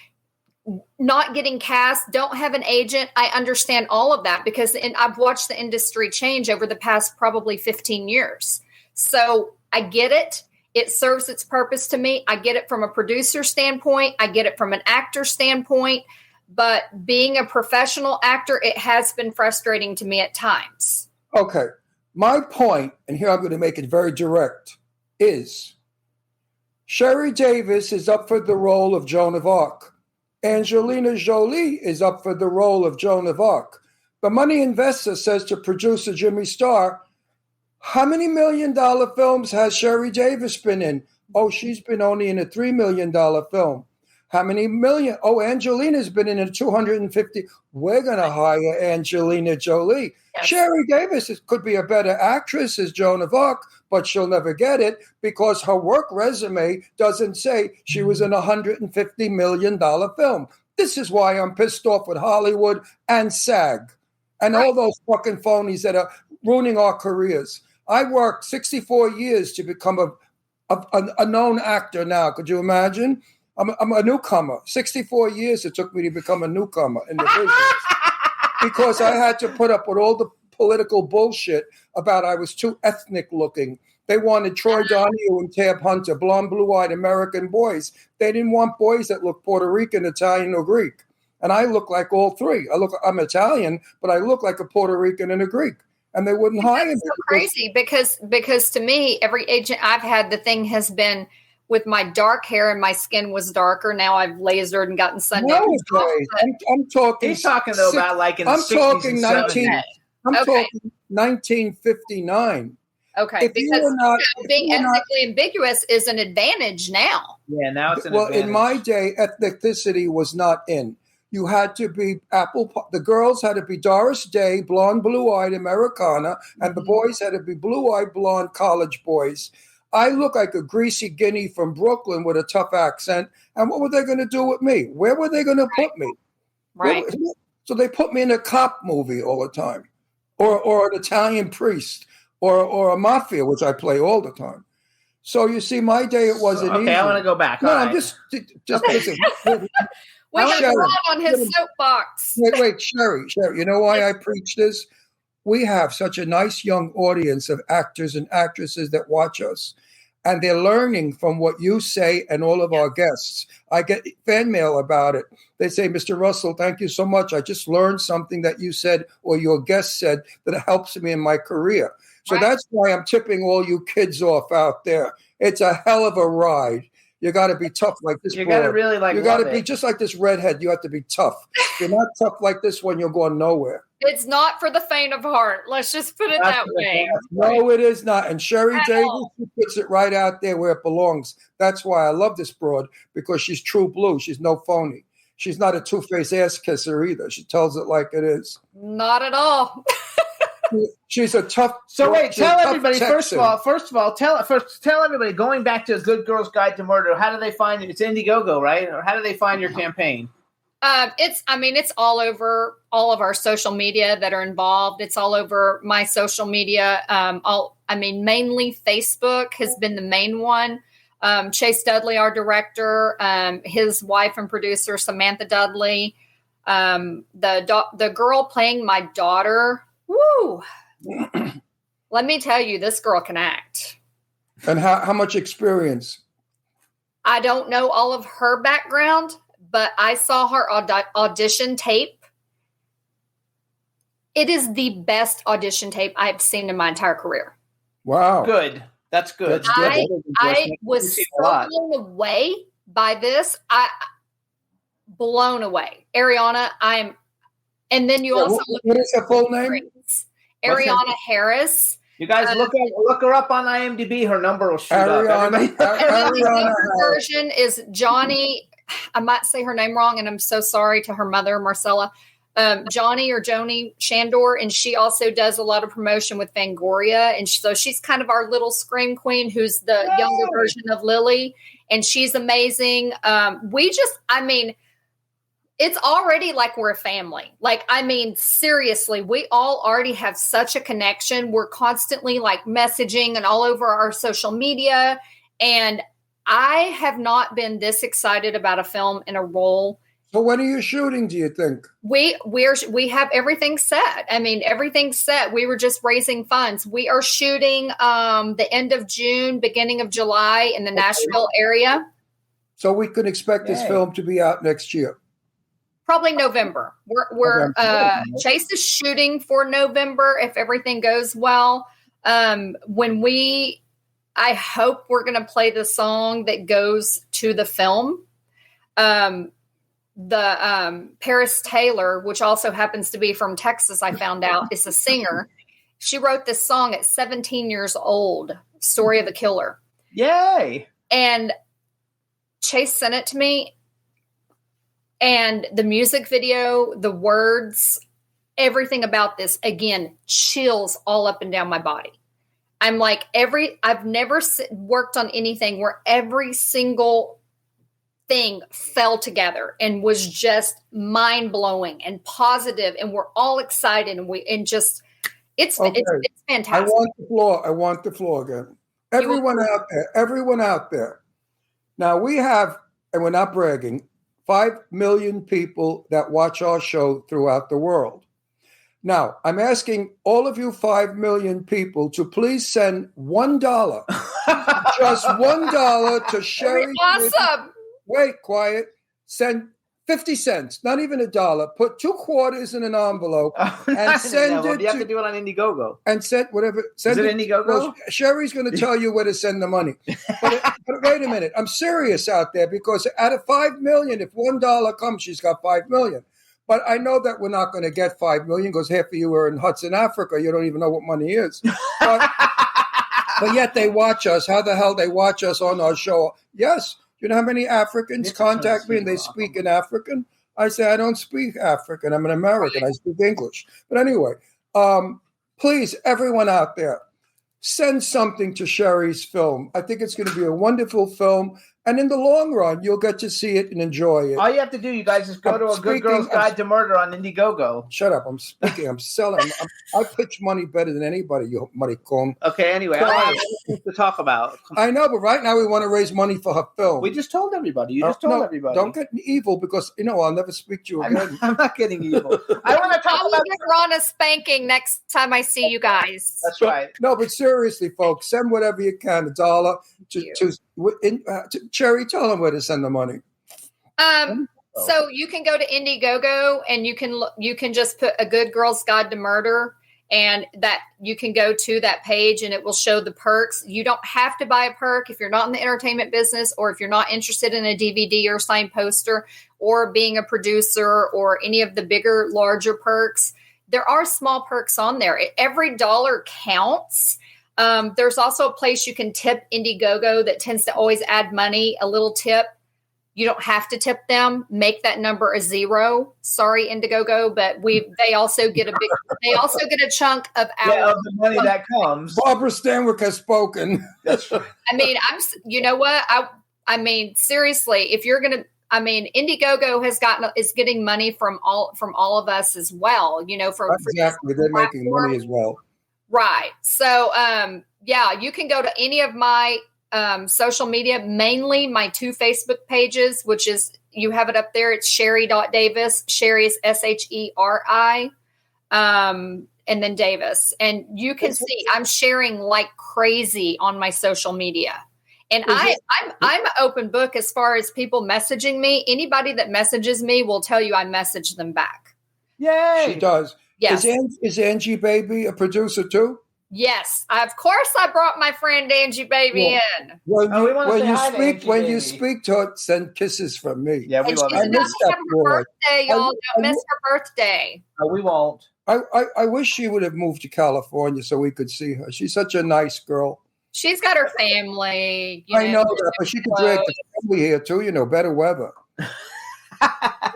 not getting cast, don't have an agent. I understand all of that because I've watched the industry change over the past probably 15 years. So I get it. It serves its purpose to me. I get it from a producer standpoint. I get it from an actor standpoint. But being a professional actor, it has been frustrating to me at times. Okay. My point, and here I'm going to make it very direct, is Sheri Davis is up for the role of Joan of Arc. Angelina Jolie is up for the role of Joan of Arc. The money investor says to producer Jimmy Starr, how many $1 million films has Sheri Davis been in? Oh, she's been only in a $3 million film. How many million? Oh, Angelina's been in a 250. We're going to hire Angelina Jolie. Yes. Sheri Davis could be a better actress as Joan of Arc, but she'll never get it because her work resume doesn't say she was in a $150 million film. This is why I'm pissed off with Hollywood and SAG and all those fucking phonies that are ruining our careers. I worked 64 years to become a known actor now. Could you imagine? I'm a newcomer. 64 years it took me to become a newcomer in the business because I had to put up with all the political bullshit about I was too ethnic looking. They wanted Troy Donahue and Tab Hunter, blonde, blue-eyed American boys. They didn't want boys that look Puerto Rican, Italian, or Greek. And I look like all three. I'm Italian, but I look like a Puerto Rican and a Greek. And they wouldn't hire me. That's so crazy because to me, every agent I've had, the thing has been with my dark hair and my skin was darker. Now I've lasered and gotten sun No, damage off, I'm talking. He's talking though about like in the I'm 60s talking and 19. 70s. I'm Okay. talking 1959. Okay, If you because were not- if being you were not- ethnically ambiguous is an advantage now. Yeah, now it's an Well, advantage. in my day, ethnicity was not in. You had to be the girls had to be Doris Day, blonde, blue-eyed Americana, and the boys had to be blue-eyed, blonde college boys. I look like a greasy guinea from Brooklyn with a tough accent. And what were they going to do with me? Where were they going to put me? Right. So they put me in a cop movie all the time, or an Italian priest, or a mafia, which I play all the time. So you see, my day it wasn't easy. Okay, I want to go back. No, All I'm right. just listen. We got Sheri, Ron on his soapbox. Wait, Sheri, you know why I preach this? We have such a nice young audience of actors and actresses that watch us, and they're learning from what you say and all of our guests. I get fan mail about it. They say, Mr. Russell, thank you so much. I just learned something that you said or your guest said that helps me in my career. So Right. that's why I'm tipping all you kids off out there. It's a hell of a ride. You got to be tough like this. You got to broad. really like You got to love be it. just like this redhead. You have to be tough. If you're not tough like this one, you're going nowhere. It's not for the faint of heart. Let's just put it that way. No, it is not. And Sheri At Davis all. she puts it right out there where it belongs. That's why I love this broad, because she's true blue. She's no phony. She's not a two-faced ass kisser either. She tells it like it is. Not at all. She's a tough. So wait, she's a tell tough everybody Texan. first of all, tell everybody. Going back to Good Girls Guide to Murder, how do they find it? It's Indiegogo, right? Or how do they find your campaign? It's all over all of our social media that are involved. It's all over my social media. Mainly Facebook has been the main one. Chase Dudley, our director, his wife and producer, Samantha Dudley, the girl playing my daughter. Woo! Let me tell you, this girl can act. And how much experience? I don't know all of her background, but I saw her audition tape. It is the best audition tape I've seen in my entire career. Wow. Good. That's good. That's good. I was seen a lot. blown away by this. Blown away. Ariana, and then you also look What is her full name? What's Ariana Harris. You guys look her up on IMDb. Her number will shoot up. Ariana, Everybody- And then the Ariana younger Harris. version is Johnny. I might say her name wrong, and I'm so sorry to her mother, Marcella. Johnny or Joni Shandor, and she also does a lot of promotion with Fangoria, and so she's kind of our little scream queen, who's the younger version of Lily, and she's amazing. It's already like we're a family. Seriously, we all already have such a connection. We're constantly like messaging and all over our social media. And I have not been this excited about a film in a role. So when are you shooting, do you think? We have everything set. Everything's set. We were just raising funds. We are shooting the end of June, beginning of July in the Nashville area. So we can expect this Yay. film to be out next year. Probably November. We're Chase is shooting for November if everything goes well. I hope we're going to play the song that goes to the film. Paris Taylor, which also happens to be from Texas, I found out, is a singer. She wrote this song at 17 years old, Story of a Killer. Yay! And Chase sent it to me. And the music video, the words, everything about this, again, chills all up and down my body. I'm like, I've never worked on anything where every single thing fell together and was just mind blowing and positive, and we're all excited, and it's fantastic. I want the floor again. Everyone out there. Now we have, and we're not bragging, 5 million people that watch our show throughout the world. Now, I'm asking all of you 5 million people to please send $1, just $1 to Sheri. Awesome. Wait, quiet. Send 50 cents, not even $1. Put 2 quarters in an envelope and send it. You have to do it on Indiegogo. And send whatever. Send Is it Indiegogo? Well, Sheri's going to tell you where to send the money. But wait a minute. I'm serious out there because out of 5 million, if $1 comes, she's got 5 million. But I know that we're not going to get 5 million because half of you are in Hudson, Africa. You don't even know what money is. But yet they watch us. How the hell they watch us on our show? Yes. You know how many Africans contact me and they speak in African? I say, I don't speak African. I'm an American. I speak English. But anyway, please, everyone out there, send something to Sheri's film. I think it's going to be a wonderful film. And in the long run, you'll get to see it and enjoy it. All you have to do, you guys, is go to A Good Girl's Guide to Murder on Indiegogo. Shut up. I'm speaking. I'm selling. I pitch money better than anybody, you maricon. Okay, anyway, I have things to talk about. I know, but right now we want to raise money for her film. We just told everybody. You just told everybody. Don't get evil because, I'll never speak to you again. I'm not getting evil. I want to talk I will about... give Ron a spanking next time I see you guys. That's right. No, but seriously, folks, send whatever you can, $1 to Sheri. Tell them where to send the money. So you can go to Indiegogo and you can just put A Good Girl's Guide to Murder, and that you can go to that page and it will show the perks. You don't have to buy a perk if you're not in the entertainment business, or if you're not interested in a DVD or signed poster or being a producer or any of the bigger, larger perks. There are small perks on there. Every dollar counts. There's also a place you can tip Indiegogo that tends to always add money, a little tip. You don't have to tip them. Make that number a 0. Sorry, Indiegogo, but they also get a chunk of of the money that comes. Barbara Stanwyck has spoken. That's right. I mean, you know what? I mean, seriously, if you're gonna, Indiegogo is getting money from all of us as well. Exactly, they're making money as well. Right. So, you can go to any of my social media, mainly my 2 Facebook pages, which is, you have it up there. It's Sheri.Davis. Sheri is SHERI. And then Davis. And you can see I'm sharing like crazy on my social media. And I'm an open book as far as people messaging me. Anybody that messages me will tell you I message them back. Yay. She does. Yes. Is Angie Baby a producer too? Yes. Of course I brought my friend Angie Baby in. When you speak to her, send kisses from me. Yeah, we love her. her. Her birthday, y'all. Don't miss her birthday. No, we won't. I wish she would have moved to California so we could see her. She's such a nice girl. She's got her family. I know that, but she could drag the family here too. Better weather.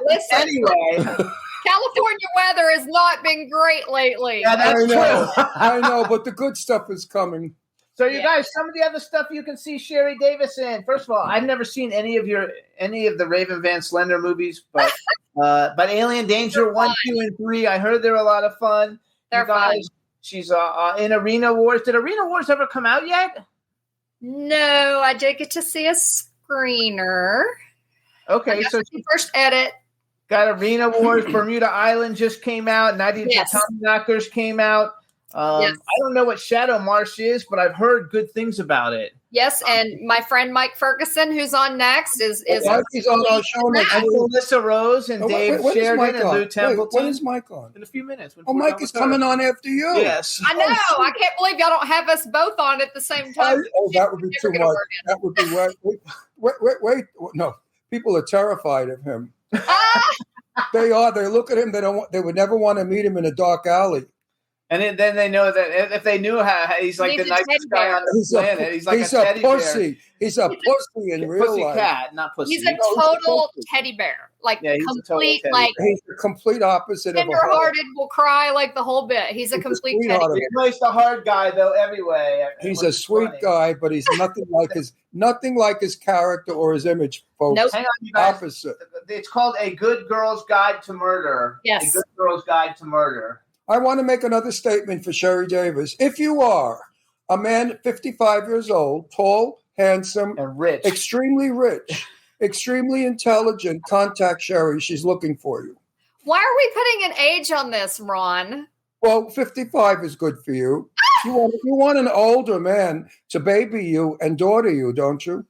Listen, anyway. California weather has not been great lately. Yeah, that's true. I know, but the good stuff is coming. So you guys, some of the other stuff you can see Sheri Davis in. First of all, I've never seen any of the Raven Van Slender movies, but Alien Danger 1, 2, and 3, I heard they're a lot of fun. They're fun. She's in Arena Wars. Did Arena Wars ever come out yet? No, I did get to see a screener. Okay, so the first edit. Got Arena Wars. Bermuda Island just came out. 90 Tommy Knockers came out. I don't know what Shadow Marsh is, but I've heard good things about it. Yes, and my friend Mike Ferguson, who's on next, is he's on our show next. And Melissa Rose and Dave Sheridan and Lou Templeton. When is Mike on? In a few minutes. Mike is coming on after you. Yes. I know. I can't believe y'all don't have us both on at the same time. That would be too much. That would be wait. No, people are terrified of him. They are. They look at him. They would never want to meet him in a dark alley. And then they know that if they knew how he's like the nicest guy on the planet, he's like a teddy pussy. bear. He's a pussy in real pussy life. Cat, not pussy. He's a total teddy bear, like complete, like he's the complete opposite of a tender-hearted. Will cry like the whole bit. He's a complete teddy bear. He plays the hard guy though every way. He's a sweet guy, but he's nothing like his character or his image, folks. Nope. Hang on, you guys. Opposite. It's called A Good Girl's Guide to Murder. Yes. A Good Girl's Guide to Murder. I want to make another statement for Sheri Davis. If you are a man 55 years old, tall, handsome, and rich, extremely intelligent, contact Sheri. She's looking for you. Why are we putting an age on this, Ron? Well, 55 is good for you. You want an older man to baby you and daughter you, don't you?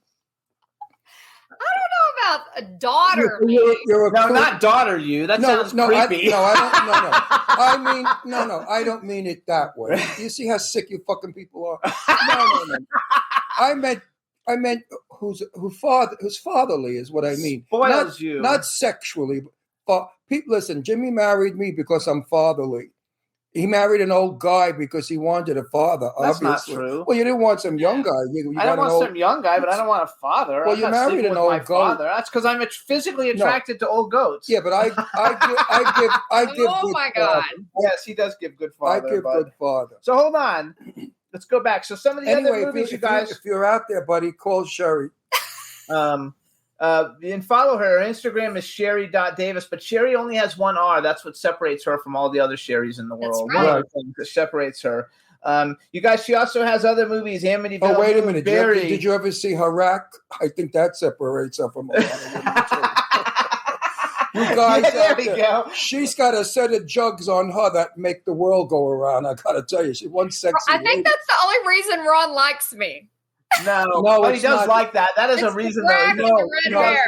I don't know about a daughter. You're a No, cool- not daughter you. That sounds creepy. I don't mean it that way. You see how sick you fucking people are? No. I meant who's fatherly is what I mean. Spoils you. Not sexually. But people, listen, Jimmy married me because I'm fatherly. He married an old guy because he wanted a father. That's obviously. not true. Well, you didn't want some young guy. I don't want some young guy, but I don't want a father. Well, I'm you not married sleeping an with old my goat. father. That's because I'm physically attracted to old goats. Yeah, but I give. Oh good my God. father. Yes, he does give good I father. give good father. So hold on. Let's go back. So some of the Anyway, other movies, if you're out there, buddy, call Sheri. And follow her. Her Instagram is Sheri.Davis, but Sheri only has one R. That's what separates her from all the other Sheris in the world. That's right. One of the things that separates her. You guys, she also has other movies. Amityville. Oh, wait a minute. Barry. Did you ever see her rack? I think that separates her from a lot of women, too. You guys, Yeah, there we go. She's got a set of jugs on her that make the world go around. I got to tell you, she's one sexy I think lady. that's the only reason Ron likes me. No, No, but he it's does not. like that. That is a It's the reason, black though. and the red hair.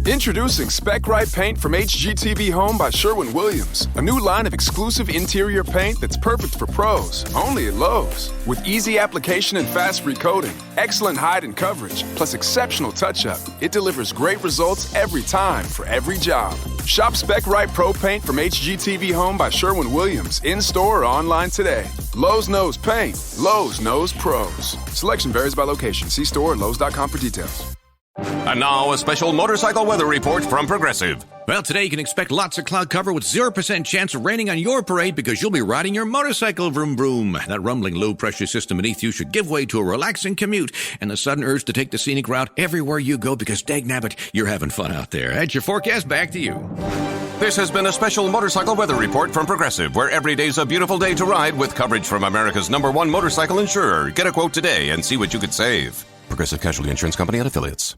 Introducing Spec Right Paint from HGTV Home by Sherwin-Williams. A new line of exclusive interior paint that's perfect for pros, only at Lowe's. With easy application and fast recoating, excellent hide and coverage, plus exceptional touch-up, it delivers great results every time for every job. Shop Spec Right Pro Paint from HGTV Home by Sherwin-Williams in-store or online today. Lowe's knows paint. Lowe's knows pros. Selection varies by location. See store or Lowe's.com for details. And now, a special motorcycle weather report from Progressive. Well, today you can expect lots of cloud cover with 0% chance of raining on your parade because you'll be riding your motorcycle vroom vroom. That rumbling low-pressure system beneath you should give way to a relaxing commute and the sudden urge to take the scenic route everywhere you go because, dagnabbit, you're having fun out there. That's your forecast. Back to you. This has been a special motorcycle weather report from Progressive, where every day's a beautiful day to ride with coverage from America's #1 motorcycle insurer. Get a quote today and see what you could save. Progressive Casualty Insurance Company and Affiliates.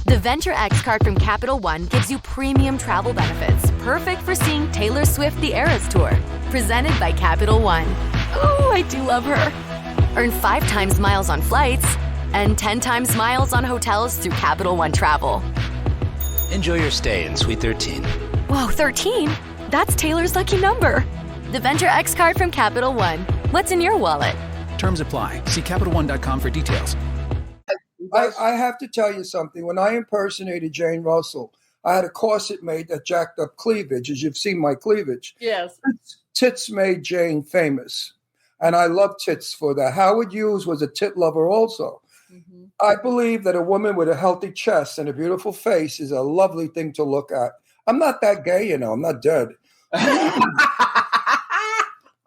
The Venture X card from Capital One gives you premium travel benefits, perfect for seeing Taylor Swift The Eras Tour. Presented by Capital One. Oh, I do love her. Earn 5 times miles on flights and 10 times miles on hotels through Capital One Travel. Enjoy your stay in Suite 13. Whoa, 13? That's Taylor's lucky number. The Venture X card from Capital One. What's in your wallet? Terms apply. See CapitalOne.com for details. I have to tell you something. When I impersonated Jane Russell, I had a corset made that jacked up cleavage, as you've seen my cleavage. Yes. Tits made Jane famous. And I love tits for that. Howard Hughes was a tit lover also. Mm-hmm. I believe that a woman with a healthy chest and a beautiful face is a lovely thing to look at. I'm not that gay, I'm not dead.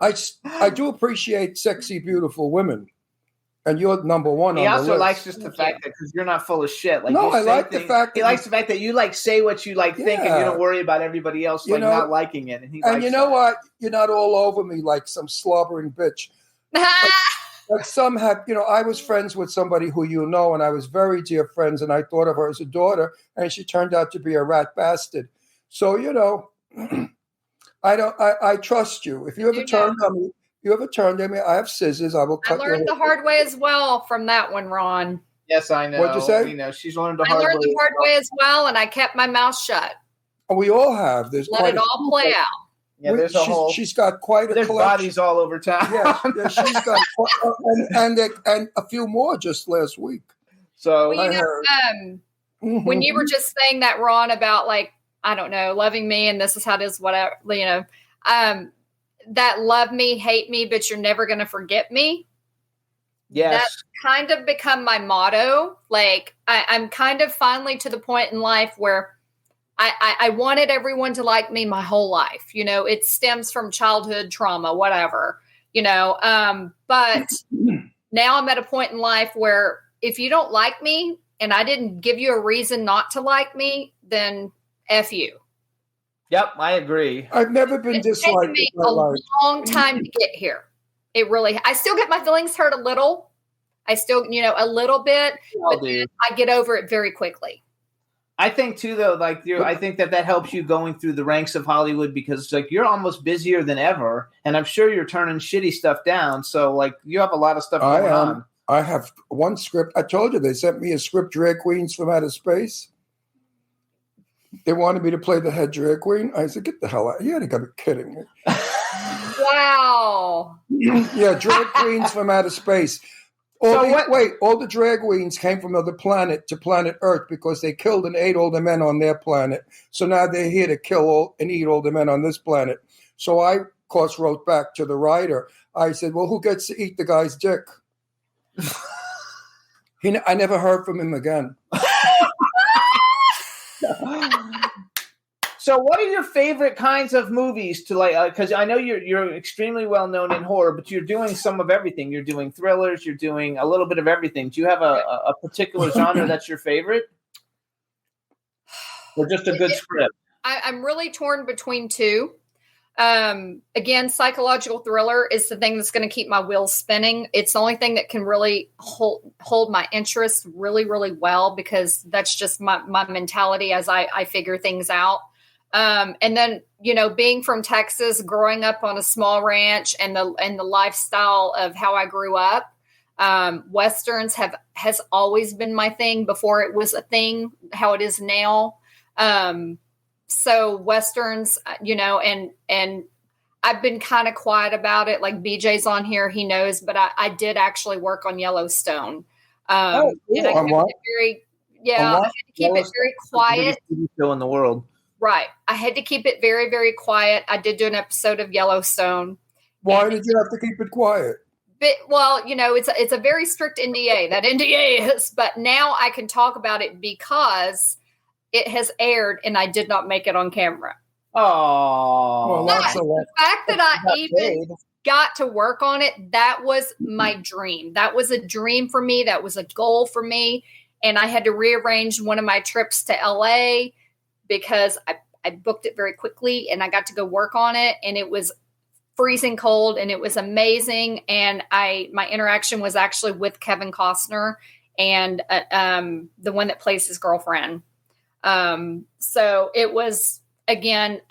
I do appreciate sexy, beautiful women. And you're number one on the list. He also likes just the fact that because you're not full of shit. Like, no, you I like the fact that he likes the fact that you say what you think, and you don't worry about everybody else not liking it. And you know what? You're not all over me like some slobbering bitch. Like some have, I was friends with somebody who and I was very dear friends, and I thought of her as a daughter, and she turned out to be a rat bastard. So I trust you. If you ever turned on me, I have scissors. I will cut. I learned the hard way as well from that one, Ron. Yes, I know. What'd you say? We know she's learned the hard way. I learned the hard way as well, and I kept my mouth shut. We all have. Let it all play out. Yeah, there's she's got quite a collection. Bodies all over town. Yeah, she's got and a few more just last week. So when you were just saying that, Ron, about I don't know, loving me and this is how it is, whatever, that love me, hate me, but you're never going to forget me. Yes. That's kind of become my motto. I'm kind of finally to the point in life where I wanted everyone to like me my whole life. It stems from childhood trauma, whatever, but now I'm at a point in life where if you don't like me and I didn't give you a reason not to like me, then F you. Yep, I agree. I've never been disliked. It's taken me a long time to get here. I still get my feelings hurt a little. I still, a little bit, but then I get over it very quickly. I think too, though, like I think that helps you going through the ranks of Hollywood because like you're almost busier than ever, and I'm sure you're turning shitty stuff down. So like you have a lot of stuff going on. I have one script. I told you they sent me a script, Drag Queens from Outer Space. They wanted me to play the head drag queen. I said, "Get the hell out! You gotta be kidding me!" Wow. Yeah, Drag Queens from Outer Space. All the drag queens came from another planet to planet Earth because they killed and ate all the men on their planet. So now they're here to kill and eat all the men on this planet. So I, of course, wrote back to the writer. I said, well, who gets to eat the guy's dick? I never heard from him again. So what are your favorite kinds of movies to like? Because I know you're extremely well known in horror, but you're doing some of everything. You're doing thrillers. You're doing a little bit of everything. Do you have a particular genre that's your favorite? Or just a good script? I'm really torn between two. Again, psychological thriller is the thing that's going to keep my wheels spinning. It's the only thing that can really hold my interest really, really well because that's just my mentality as I figure things out. And then, being from Texas, growing up on a small ranch and the lifestyle of how I grew up, Westerns has always been my thing before it was a thing, how it is now. So Westerns, and I've been kind of quiet about it. Like BJ's on here, he knows, but I did actually work on Yellowstone. Cool. And I kept it I had to keep it very quiet. The biggest TV show in the world. Right. I had to keep it very, very quiet. I did do an episode of Yellowstone. Why did you have to keep it quiet? Well, it's a very strict NDA. That NDA is, but now I can talk about it because it has aired and I did not make it on camera. Oh, well, that's the fact that I even got to work on it, that was my dream. That was a dream for me. That was a goal for me. And I had to rearrange one of my trips to LA because I booked it very quickly and I got to go work on it. And it was freezing cold and it was amazing. And my interaction was actually with Kevin Costner and the one that plays his girlfriend. So it was, again,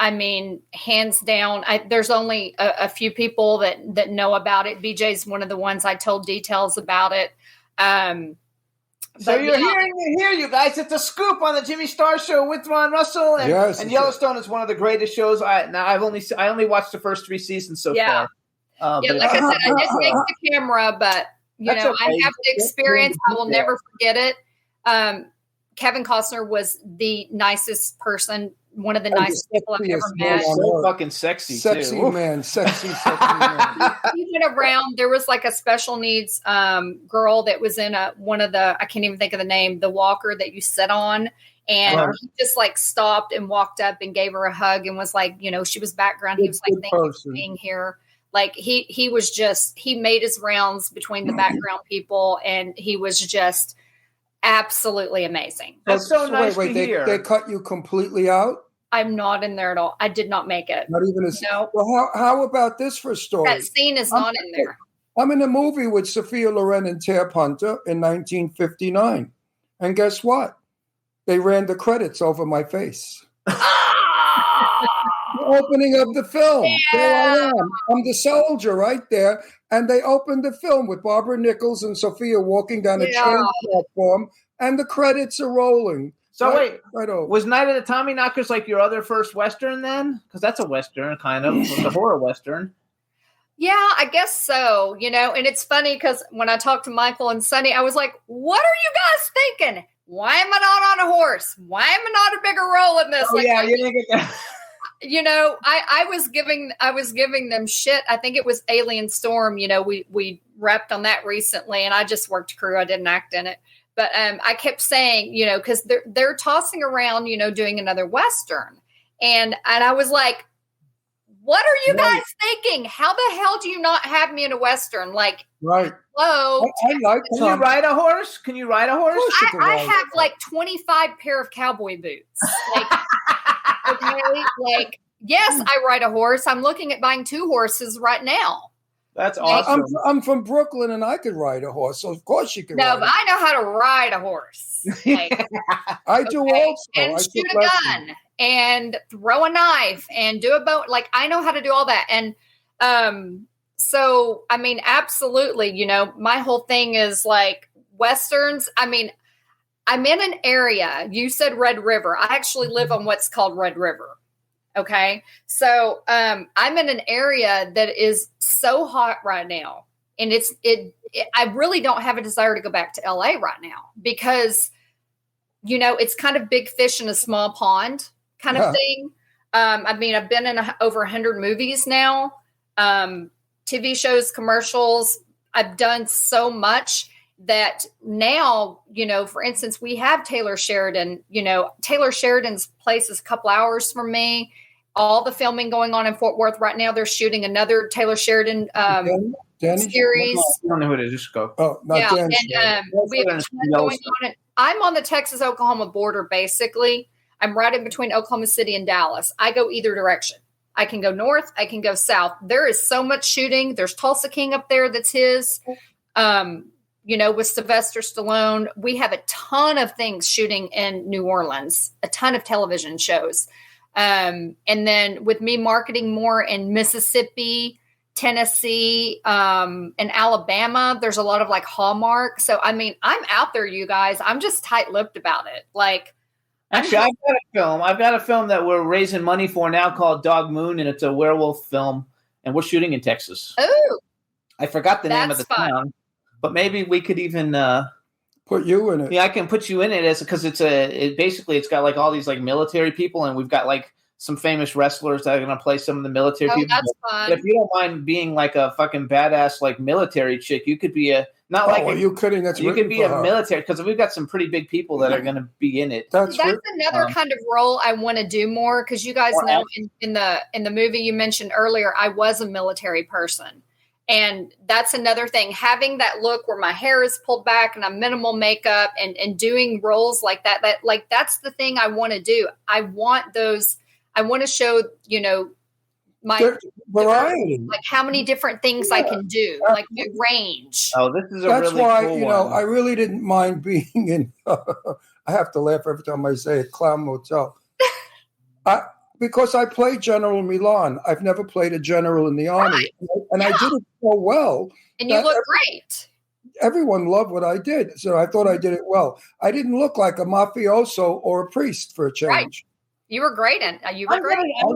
hands down, there's only a few people that know about it. BJ's one of the ones I told details about it. So you're here, you guys. It's a scoop on the Jimmy Star Show with Ron Russell, and Yellowstone is one of the greatest shows. I only watched the first 3 seasons so far. Like I said, I did make the camera, but I have the experience. I will never forget it. Kevin Costner was the nicest person, one of the nicest people I've ever met. So fucking sexy man. Sexy man. He went around. There was like a special needs girl that was in one of the, I can't even think of the name, the walker that you sit on. And he just like stopped and walked up and gave her a hug and was like, she was background. He was like, thank you for being here. Like he was just, he made his rounds between the background people and he was just absolutely amazing. That's so nice to hear. They cut you completely out? I'm not in there at all. I did not make it. Not even no. Well, how about this for a story? That scene is not in there. I'm in a movie with Sophia Loren and Tara Punter in 1959. And guess what? They ran the credits over my face. Opening of the film. Yeah. There I am. I'm the soldier right there. And they opened the film with Barbara Nichols and Sophia walking down a train platform, and the credits are rolling. So was Night of the Tommyknockers like your other first Western then? Because that's a Western, kind of. It's a horror Western. Yeah, I guess so. And it's funny because when I talked to Michael and Sonny, I was like, what are you guys thinking? Why am I not on a horse? Why am I not a bigger role in this? Oh, yeah, you didn't get that. I was giving them shit. I think it was Alien Storm. We wrapped on that recently, and I just worked crew. I didn't act in it, but I kept saying, because they're tossing around, doing another Western, and I was like, what are you guys thinking? How the hell do you not have me in a Western? Like, right? Hello. Can you ride a horse? I have like 25 pair of cowboy boots. Like, okay, like, yes, I ride a horse. I'm looking at buying 2 horses right now. That's awesome. I'm from Brooklyn, and I could ride a horse, so of course you can. No, ride but I know how to ride a horse. Like, I do also. and I shoot took a lessons. gun and throw a knife and do a boat. Like, I know how to do all that. And so, I mean, absolutely, you know, my whole thing is like Westerns. I mean, I'm in an area, you said Red River. I actually live on what's called Red River. Okay. So I'm in an area that is so hot right now. And I really don't have a desire to go back to LA right now because, you know, it's kind of big fish in a small pond kind of thing. I mean, I've been in over 100 movies now, TV shows, commercials. I've done so much that now, you know, for instance, we have Taylor Sheridan. You know, Taylor Sheridan's place is a couple hours from me. All the filming going on in Fort Worth right now. They're shooting another Taylor Sheridan series. I don't know who it is. Just go. Oh, not yeah, Danny. and we have a ton going on. I'm on the Texas-Oklahoma border, basically. I'm right in between Oklahoma City and Dallas. I go either direction. I can go north. I can go south. There is so much shooting. There's Tulsa King up there that's his. You know, with Sylvester Stallone. We have a ton of things shooting in New Orleans, a ton of television shows. And then with me marketing more in Mississippi, Tennessee, and Alabama, there's a lot of like Hallmark. So, I mean, I'm out there, you guys. I'm just tight-lipped about it. Like, actually, I've got a film that we're raising money for now called Dog Moon, and it's a werewolf film, and we're shooting in Texas. Oh, I forgot the name of the fun. town, but maybe we could even put you in it. Yeah, I can put you in it because it's got like all these like military people, and we've got like some famous wrestlers that are going to play some of the military people. That's fun. But if you don't mind being like a fucking badass like military chick, you could be are you kidding? You could be a military because we've got some pretty big people that are going to be in it. That's another kind of role I want to do more because you guys know in the movie you mentioned earlier, I was a military person. And that's another thing, having that look where my hair is pulled back and I'm minimal makeup and doing roles like that, that's the thing I want to do. I want to show, you know, my variety, like how many different things I can do, like my range. Oh, this is That's really why, cool you know, one. I really didn't mind being in, I have to laugh every time I say it, Clown Motel. Because I played General Milan. I've never played a general in the army. Right. And I did it so well. And you look great. Everyone loved what I did. So I thought I did it well. I didn't look like a mafioso or a priest for a change. Right. You were great. You were great. I'm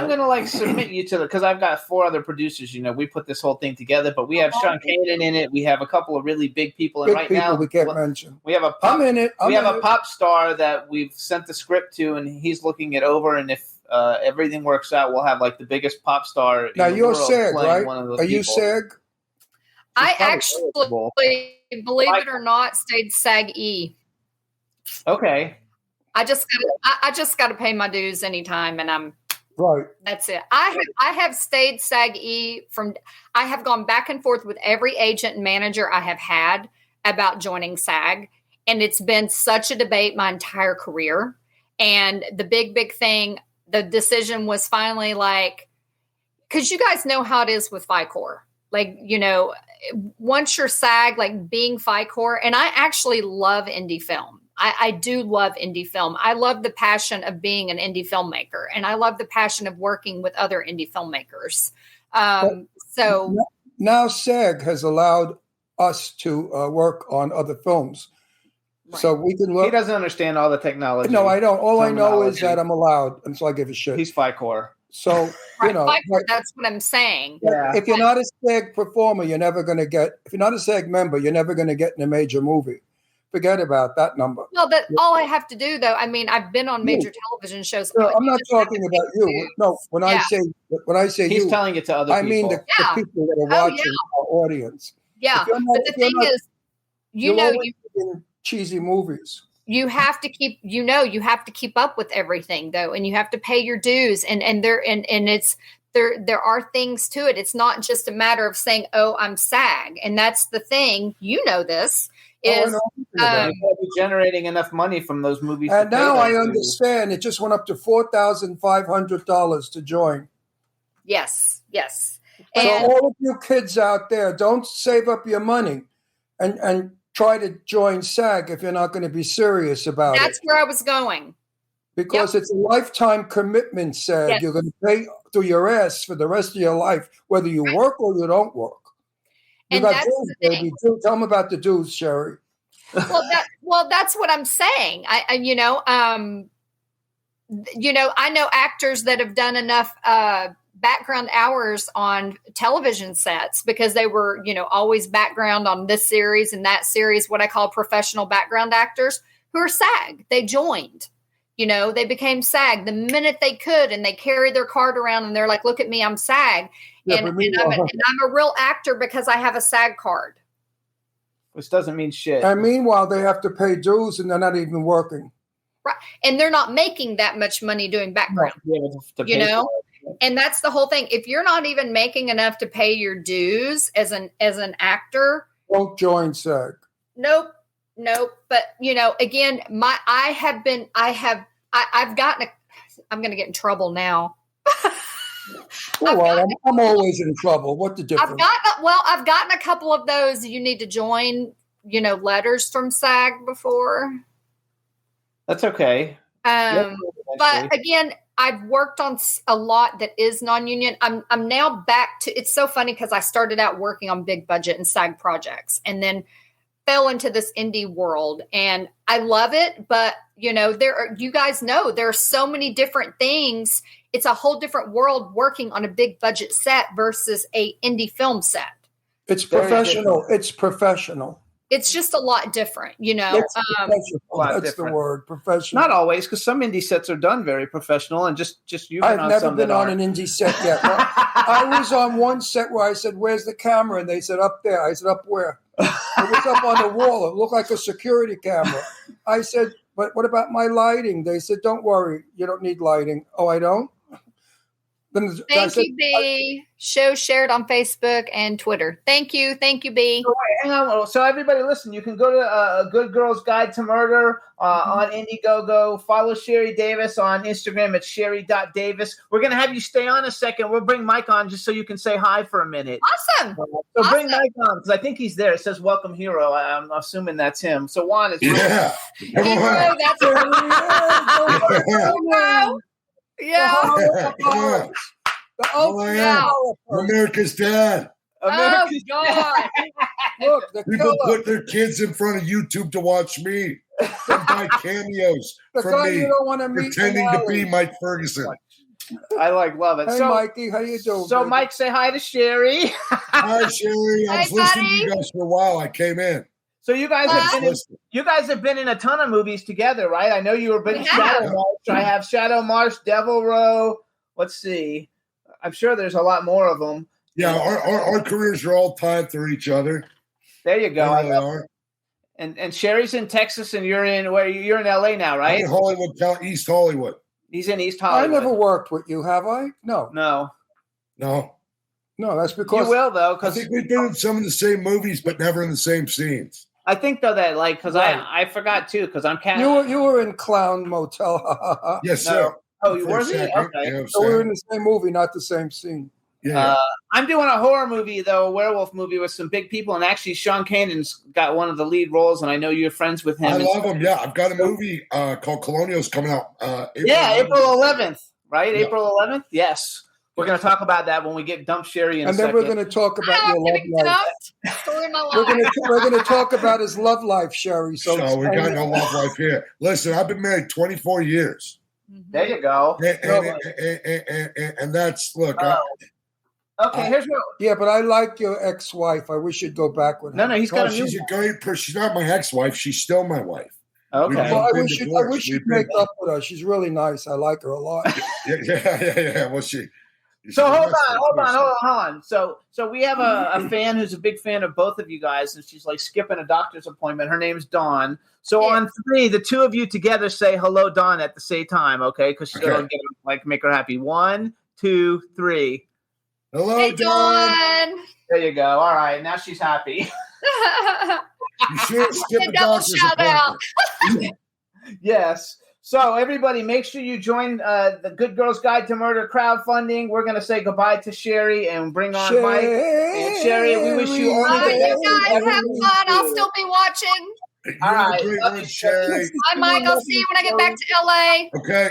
going to like submit you to because I've got 4 other producers. You know, we put this whole thing together, but we have Sean Kanan in it. We have a couple of really big people. And now we can't mention. We have a pop, I'm in it. We have a pop star that we've sent the script to, and he's looking it over. And if everything works out, we'll have like the biggest pop star. Now in the you're world SAG, playing right? one of those Are you people. SAG? I actually, believe it or not, stayed SAG-E. Okay. I just got to pay my dues anytime, and I'm right. That's it. I have stayed SAG-E I have gone back and forth with every agent and manager I have had about joining SAG, and it's been such a debate my entire career. And the big thing, the decision was finally like, because you guys know how it is with FICOR. Like, you know, once you're SAG, like being FICOR, and I actually love indie film. I do love indie film. I love the passion of being an indie filmmaker, and I love the passion of working with other indie filmmakers. So now SAG has allowed us to work on other films. Right. So we can look. He doesn't understand all the technology. No, I don't. All I know is that I'm allowed, and so I give a shit. He's FICOR. So, you know. That's what I'm saying. Yeah. If you're not a SAG performer, you're never going to get, if you're not a SAG member, you're never going to get in a major movie. Forget about that number. Well, all I have to do, though, I mean, I've been on major television shows. No, I'm not talking about you. No, when I say he's telling it to other people. I mean the people that are watching our audience. Yeah, but the thing is, you know, in cheesy movies. You have to keep, you have to keep up with everything, though, and you have to pay your dues, and it's. There are things to it. It's not just a matter of saying, "Oh, I'm SAG," and that's the thing. You know this. Is generating enough money from those movies. And now I understand. It just went up to $4,500 to join. Yes. So And all of you kids out there, don't save up your money and try to join SAG if you're not going to be serious about that's it. where I was going. Because it's a lifetime commitment, SAG. Yes. You're going to pay through your ass for the rest of your life, whether you work or you don't work. You And got that's dues, the baby. Tell them about the dues, Sheri. Well, that's what I'm saying. I know actors that have done enough background hours on television sets because they were, always background on this series and that series, what I call professional background actors who are SAG. They joined, they became SAG the minute they could, and they carried their card around and they're like, look at me, I'm SAG. Yeah, and I'm a real actor because I have a SAG card. Which doesn't mean shit. And meanwhile, they have to pay dues and they're not even working. Right. And they're not making that much money doing background, and that's the whole thing. If you're not even making enough to pay your dues as an actor, don't join SAG. Nope. But again, I'm going to get in trouble now. I'm always in trouble. What the difference? I've gotten a couple of those. You need to join, letters from SAG before. That's okay. But again, I've worked on a lot that is non-union. I'm now back to. It's so funny because I started out working on big budget and SAG projects, and then fell into this indie world, and I love it. But you guys know there are so many different things. It's a whole different world working on a big budget set versus a indie film set. It's professional. It's professional. It's just a lot different, That's the word, professional. Not always, because some indie sets are done very professional, and just you've been I've never been on an indie set yet. I was on one set where I said, "Where's the camera?" And they said, "Up there." I said, "Up where?" It was up on the wall. It looked like a security camera. I said, "But what about my lighting?" They said, "Don't worry, you don't need lighting." Oh, I don't? Thank you, B. Show shared on Facebook and Twitter. Thank you, B. Hang on. So everybody, listen. You can go to A Good Girl's Guide to Murder on Indiegogo. Follow Sheri Davis on Instagram at Sheri.Davis. We're gonna have you stay on a second. We'll bring Mike on just so you can say hi for a minute. Awesome. Bring Mike on because I think he's there. It says "Welcome, Hero." I'm assuming that's him. So Juan is Hero. That's Hero. Yeah. America's dad. God. Look, the People killer. put their kids in front of YouTube to watch me. And buy cameos The from guy me, you don't want to meet. pretending to be Mike Ferguson. I love it. Hey, So, Mikey, how you doing? So baby? Mike, say hi to Sheri. Hi, Sheri. I was Hey, listening buddy. to you guys for a while. I came in. So you guys have been in a ton of movies together, right? I know you were in Shadow March. I have Shadow March, Devil Row. Let's see. I'm sure there's a lot more of them. Yeah, our careers are all tied through each other. There you go. They are. And Sheri's in Texas, and you're in LA now, I'm right? in Hollywood, East Hollywood. He's in East I Hollywood. never worked with you, have I? No. No. That's because You will though, I because think we've been in some of the same movies, but never in the same scenes. I think though that because Right. I forgot too because I'm kind you were in Clown Motel. Yes, No. sir. Oh, you For were a there? second. Okay. Yeah, So we were in the same movie, not the same scene. yeah. I'm doing a horror movie though, a werewolf movie with some big people, and actually Sean Kanan's got one of the lead roles, and I know you're friends with him. I love him. Yeah, I've got a movie called Colonials coming out. April 11th, right? Yeah. April 11th. Yes, we're going to talk about that when we get Dump Sheri in a And then second. we're going to talk about your love life. Story of my We're life. going to talk about his love life, Sheri. So So we got no love life here. Listen, I've been married 24 years. There you go. And that's, look. Okay, here's what. Yeah, but I like your ex-wife. I wish you'd go back with her. No, he's got a new. She's a great person. She's not my ex-wife. She's still my wife. Okay. We've Well, I been wish divorced. you'd make up with her. She's really nice. I like her a lot. Yeah. Well, she's So a hold wrestler. on. So we have a fan who's a big fan of both of you guys, and she's like skipping a doctor's appointment. Her name's Dawn. So on 3, the two of you together say hello, Dawn, at the same time, okay? Because she's gonna make her happy. 1, 2, 3. Hello, Hey, Dawn. Dawn. There you go. All right, now she's happy. You should skip a Double doctor's shout out. appointment. Yes. So everybody, make sure you join the Good Girls Guide to Murder crowdfunding. We're going to say goodbye to Sherry and bring on Mike. And Sherry, we wish you only the best. You guys have fun. I'll still be watching. All right. Great one, Sherry. Bye, Mike. I'll see you when I get back to LA. Okay.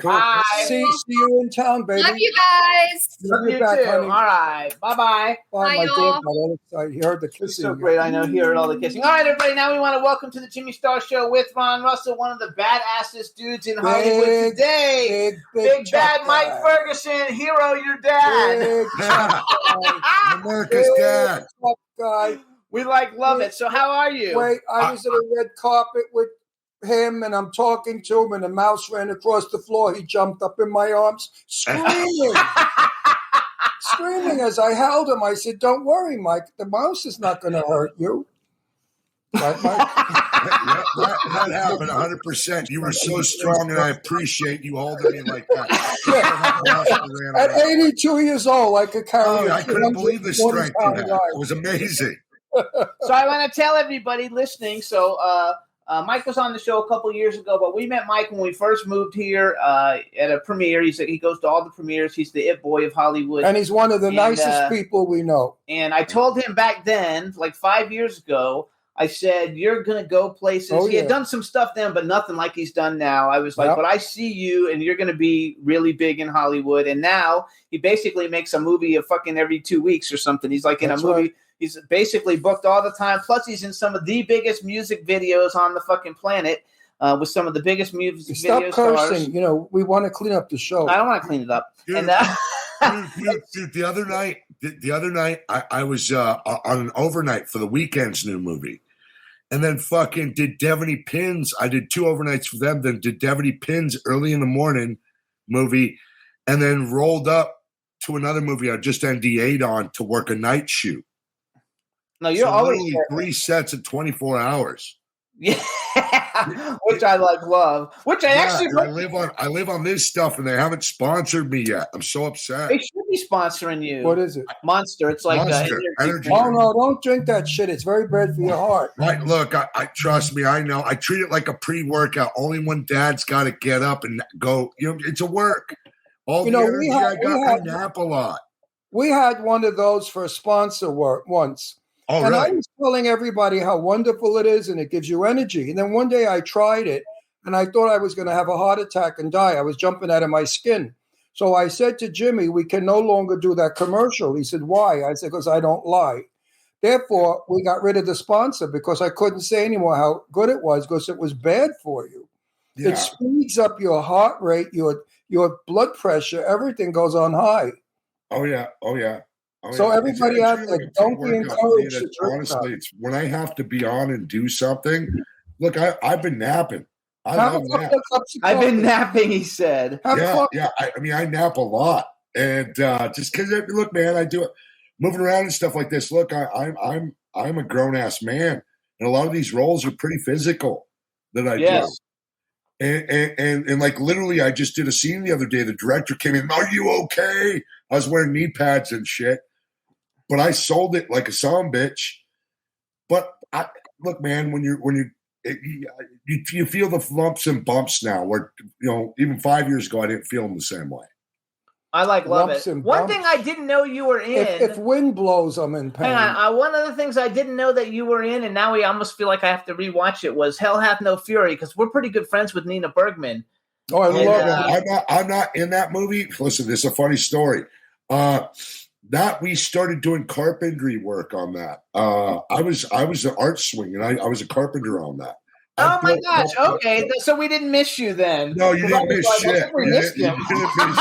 Cool. Bye. See you in town, baby. Love you guys. Love you back, too. honey. All right. Bye-bye. Bye, Bye, my y'all. dad got all excited. He heard the It's kissing. so great. I know. He heard all the kissing. All right, everybody. Now we want to welcome to the Jimmy Star Show with Ron Russell, one of the badassest dudes in Hollywood today. Big bad Mike Ferguson, hero, your dad. Big tough guy. America's dad. Tough guy. We love it. So how are you? Wait, I was at a red carpet with him, and I'm talking to him, and a mouse ran across the floor. He jumped up in my arms, screaming. Screaming as I held him. I said, "Don't worry, Mike. The mouse is not going to hurt you." Right, Mike? That happened 100%. You were so strong, and I appreciate you holding me like that. At 82 years old, I could carry. I couldn't believe the strength you had. It was amazing. So I want to tell everybody listening. So Mike was on the show a couple years ago, but we met Mike when we first moved here at a premiere. He goes to all the premieres. He's the it boy of Hollywood. And he's one of the nicest people we know. And I told him back then, like 5 years ago, I said, you're going to go places. Oh, He had yeah. done some stuff then, but nothing like he's done now. I was like, Yep. but I see you, and you're going to be really big in Hollywood. And now he basically makes a movie of fucking every 2 weeks or something. He's like in That's a movie. right. He's basically booked all the time. Plus, he's in some of the biggest music videos on the fucking planet with some of the biggest music Stop video cursing. stars. You know, we want to clean up the show. I don't want to clean it up. Dude, And dude, the other night, I was on an overnight for the Weeknd's new movie. And then fucking did Devaney Pins. I did 2 overnights for them. Then did Devaney Pins early in the morning movie. And then rolled up to another movie I just NDA'd on to work a night shoot. no, you're So always literally 3 sets in 24 hours. yeah, which I love. Which I actually and I live on this stuff, and they haven't sponsored me yet. I'm so upset. they should be sponsoring you. What is it? Monster. It's like Monster, energy Oh, no, don't drink that shit. It's very bad for your heart. Right, look, I trust me. I know. I treat it like a pre-workout. Only when Dad's got to get up and go. You know, it's a work. All You the know, energy I nap a lot. We had one of those for a sponsor work once. Oh, And I really? was telling everybody how wonderful it is and it gives you energy. And then one day I tried it and I thought I was going to have a heart attack and die. I was jumping out of my skin. So I said to Jimmy, we can no longer do that commercial. He said, why? I said, because I don't lie. Therefore, we got rid of the sponsor because I couldn't say anymore how good it was because it was bad for you. Yeah. It speeds up your heart rate, your blood pressure, everything goes on high. Oh, yeah. Oh, yeah. Oh, So yeah. everybody It's out actually there, like a don't be pre-workout for me. encouraged to That's drink honestly, it's when I have to be on and do something. Look, I've been napping. I Have love a couple naps. of cups of I've been coffee. napping, he said. Have Yeah, fun. yeah. I mean, I nap a lot, and just because look, man, I do it, moving around and stuff like this. Look, I'm a grown ass man, and a lot of these roles are pretty physical that I Yes. do. And like literally, I just did a scene the other day. The director came in. Are you okay? I was wearing knee pads and shit, but I sold it like a son bitch. But look, man, when you feel the lumps and bumps now, where even 5 years ago I didn't feel them the same way. I love Lumps it. and One bumps. thing I didn't know you were in. If wind blows, I'm in pain. Hang on. One of the things I didn't know that you were in, and now we almost feel like I have to rewatch it, was Hell Hath No Fury, because we're pretty good friends with Nina Bergman. Oh, I And, love it. I'm not in that movie. Listen, this is a funny story. That we started doing carpentry work on that. I was an art swing, and I was a carpenter on that. Oh my gosh! Okay, so we didn't miss you then. No, you didn't miss I shit. think we You missed didn't- him. you didn't miss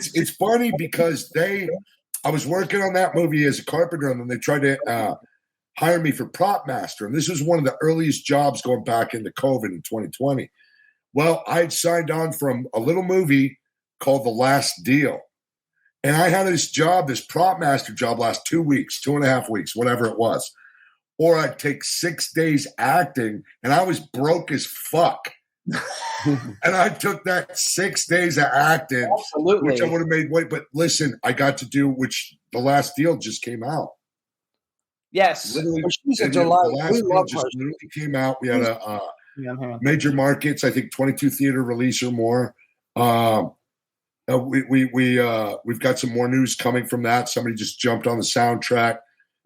shit. It's funny because I was working on that movie as a carpenter, and then they tried to hire me for prop master, and this was one of the earliest jobs going back into COVID in 2020. Well, I had signed on from a little movie called The Last Deal. And I had this prop master job last 2 weeks, 2.5 weeks, whatever it was. Or I'd take 6 days acting, and I was broke as fuck. And I took that 6 days of acting, Absolutely. which I would have made weight. But listen, I got to do, which The Last Deal just came out. Yes. Literally, She's a and delight. The Last We Deal love just her. literally came out. We had major markets. I think 22 theater release or more. We've got some more news coming from that. Somebody just jumped on the soundtrack,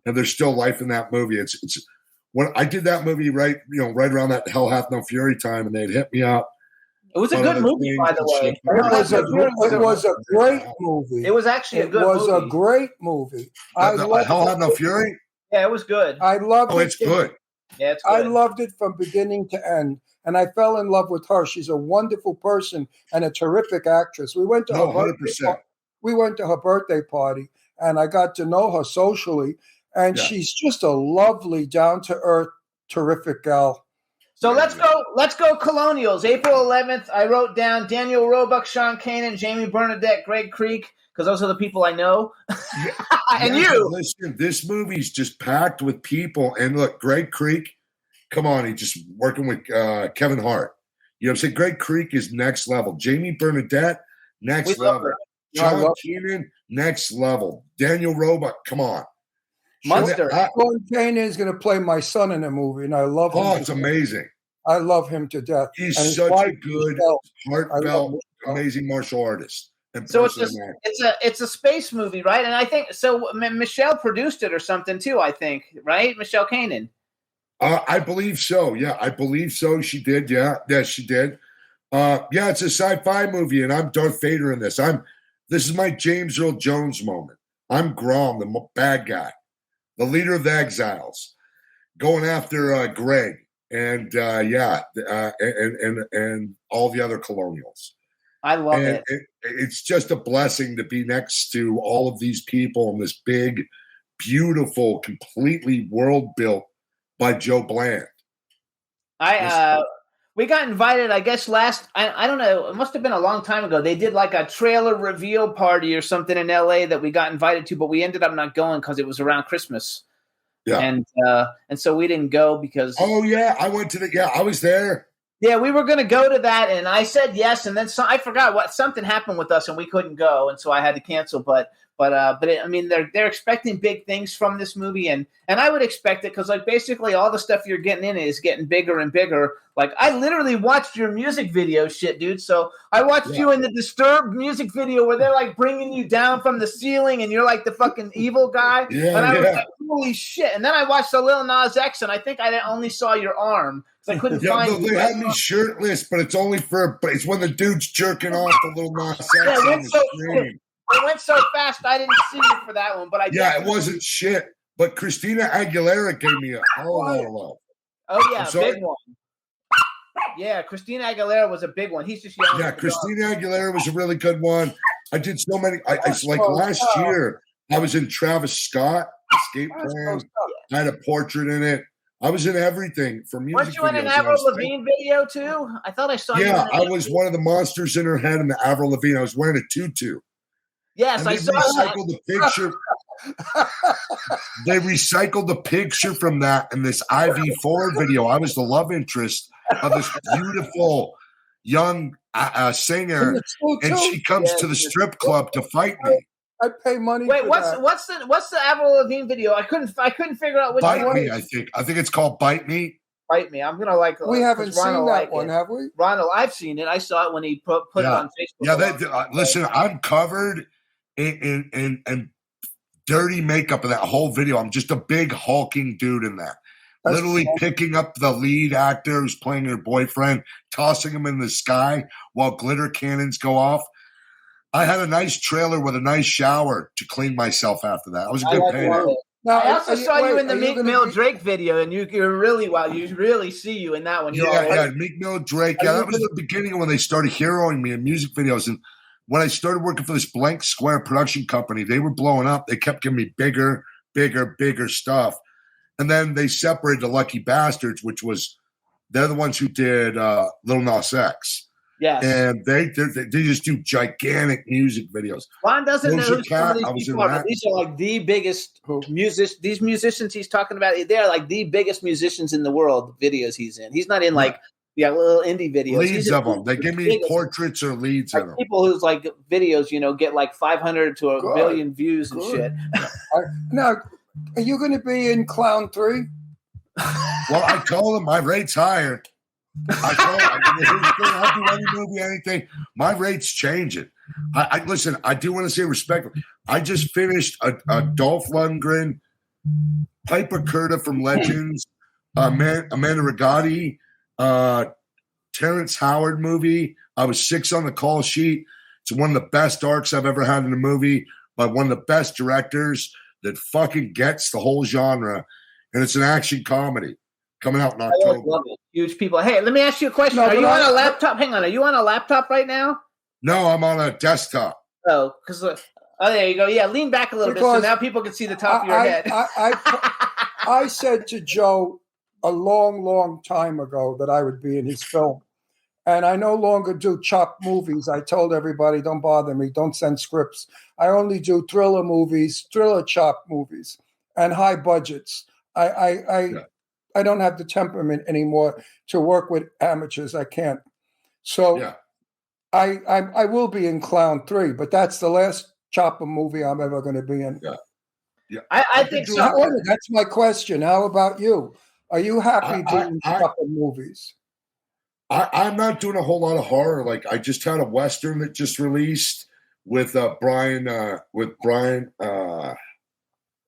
and there's still life in that movie. It's when I did that movie right around that Hell Hath No Fury time, and they'd hit me up. It was a good movie, by the way. It was a great movie. It was actually a good movie. It was a great movie. Hell Hath No Fury? Yeah, it was good. I loved it. Oh, it's good. Yeah, it's good. I loved it from beginning to end. And I fell in love with her. She's a wonderful person and a terrific actress. We went to her 100%. We went to her birthday party, and I got to know her socially. And she's just a lovely, down-to-earth, terrific gal. So let's go Colonials. April 11th, I wrote down Daniel Roebuck, Sean Kanan, Jamie Bernadette, Greg Creek, because those are the people I know. And you. Listen, this movie's just packed with people. And look, Greg Creek, come on, he's just working with Kevin Hart. You know what I'm saying? Greg Creek is next level. Jamie Bernadette, next level. Sean Keenan, next level. Daniel Roebuck, come on. Monster. Sean Kanan is going to play my son in a movie, and I love him. Oh, it's amazing. I love him to death. He's such a good, heartfelt, amazing martial artist. So it's a space movie, right? And I think so. Michelle produced it or something too. I think, right? Michelle Kanan. I believe so. Yeah, I believe so. She did. Yeah, she did. It's a sci-fi movie, and I'm Darth Vader in this. This is my James Earl Jones moment. I'm Grom, the bad guy, the leader of the exiles, going after Greg and and all the other colonials. I love it. It's just a blessing to be next to all of these people in this big, beautiful, completely world built by Joe Bland. We got invited, I guess, I don't know, it must have been a long time ago. They did like a trailer reveal party or something in LA that we got invited to, but we ended up not going because it was around Christmas. Yeah. And so we didn't go because. Oh, yeah. I went to I was there. Yeah, we were going to go to that, and I said yes, and then I forgot something happened with us, and we couldn't go, and so I had to cancel. But they're expecting big things from this movie, and I would expect it because basically all the stuff you're getting in it is getting bigger and bigger. I literally watched your music video shit, dude. So I watched you in the Disturbed music video where they're bringing you down from the ceiling, and you're like the fucking evil guy. Yeah, and I was like, holy shit! And then I watched the Lil Nas X, and I think I only saw your arm. I couldn't find they had me shirtless, but it's only it's when the dude's jerking off the Little Nas X on the screen. It went so fast, I didn't see you for that one. But it wasn't shit. But Christina Aguilera gave me a whole lot of love. Oh, yeah, big one. Yeah, Christina Aguilera was a big one. He's just young. Yeah, Christina Aguilera was a really good one. I did so many. It's last year, I was in Travis Scott, Escape Plan. I had a portrait in it. I was in everything for music. Weren't you in an Avril Lavigne video too? I thought I saw you. Yeah, I was one of the monsters in her head in the Avril Lavigne. I was wearing a tutu. Yes, I saw recycled the picture. They recycled the picture from that in this IV4 video. I was the love interest of this beautiful young singer, and she comes to the strip club to fight me. I pay money. Wait, for what's the Avril Lavigne video? I couldn't figure out which one. Bite Me, I think it's called Bite Me. Bite Me. I'm gonna We haven't seen that one, have we? Ronald, I've seen it. I saw it when he put it on Facebook. Yeah, listen, I'm covered in dirty makeup in that whole video. I'm just a big hulking dude in that. Literally picking up the lead actor who's playing her boyfriend, tossing him in the sky while glitter cannons go off. I had a nice trailer with a nice shower to clean myself after that. I was a good painter. Now, I also saw you in the Meek Mill Drake video, and you're really You really see you in that one. Meek Mill Drake. Yeah, that was the beginning when they started heroing me in music videos. And when I started working for this Blank Square production company, they were blowing up. They kept giving me bigger stuff. And then they separated the Lucky Bastards, they're the ones who did Lil Nas X. Yes. And they just do gigantic music videos. Ron doesn't know who some of these people are. These are the biggest these musicians he's talking about. They're like the biggest musicians in the world, videos he's in. He's not in little indie videos. Leads of them. They give me portraits or leads of them. People whose videos, get 500 to a billion views and shit. Now, are you going to be in Clown 3? Well, I told him my rate's higher. I'll do any movie, anything. My rate's changing. I listen. I do want to say respectfully. I just finished a Dolph Lundgren, Piper Curta from Legends, Amanda Rigotti, Terrence Howard movie. I was 6 on the call sheet. It's one of the best arcs I've ever had in a movie by one of the best directors that fucking gets the whole genre, and it's an action comedy coming out in October. Love it. Huge people. Hey, let me ask you a question. Are you on a laptop? Hang on. Are you on a laptop right now? No, I'm on a desktop. Oh, because there you go. Yeah, lean back a little bit so now people can see the top of your head. I said to Joe a long, long time ago that I would be in his film. And I no longer do chop movies. I told everybody, don't bother me. Don't send scripts. I only do thriller movies, thriller chop movies, and high budgets. I don't have the temperament anymore to work with amateurs. I can't. So I will be in Clown 3, but that's the last chopper movie I'm ever going to be in. Yeah. I think so. That's my question. How about you? Are you happy doing chopper movies? I'm not doing a whole lot of horror. Like I just had a Western that just released with Brian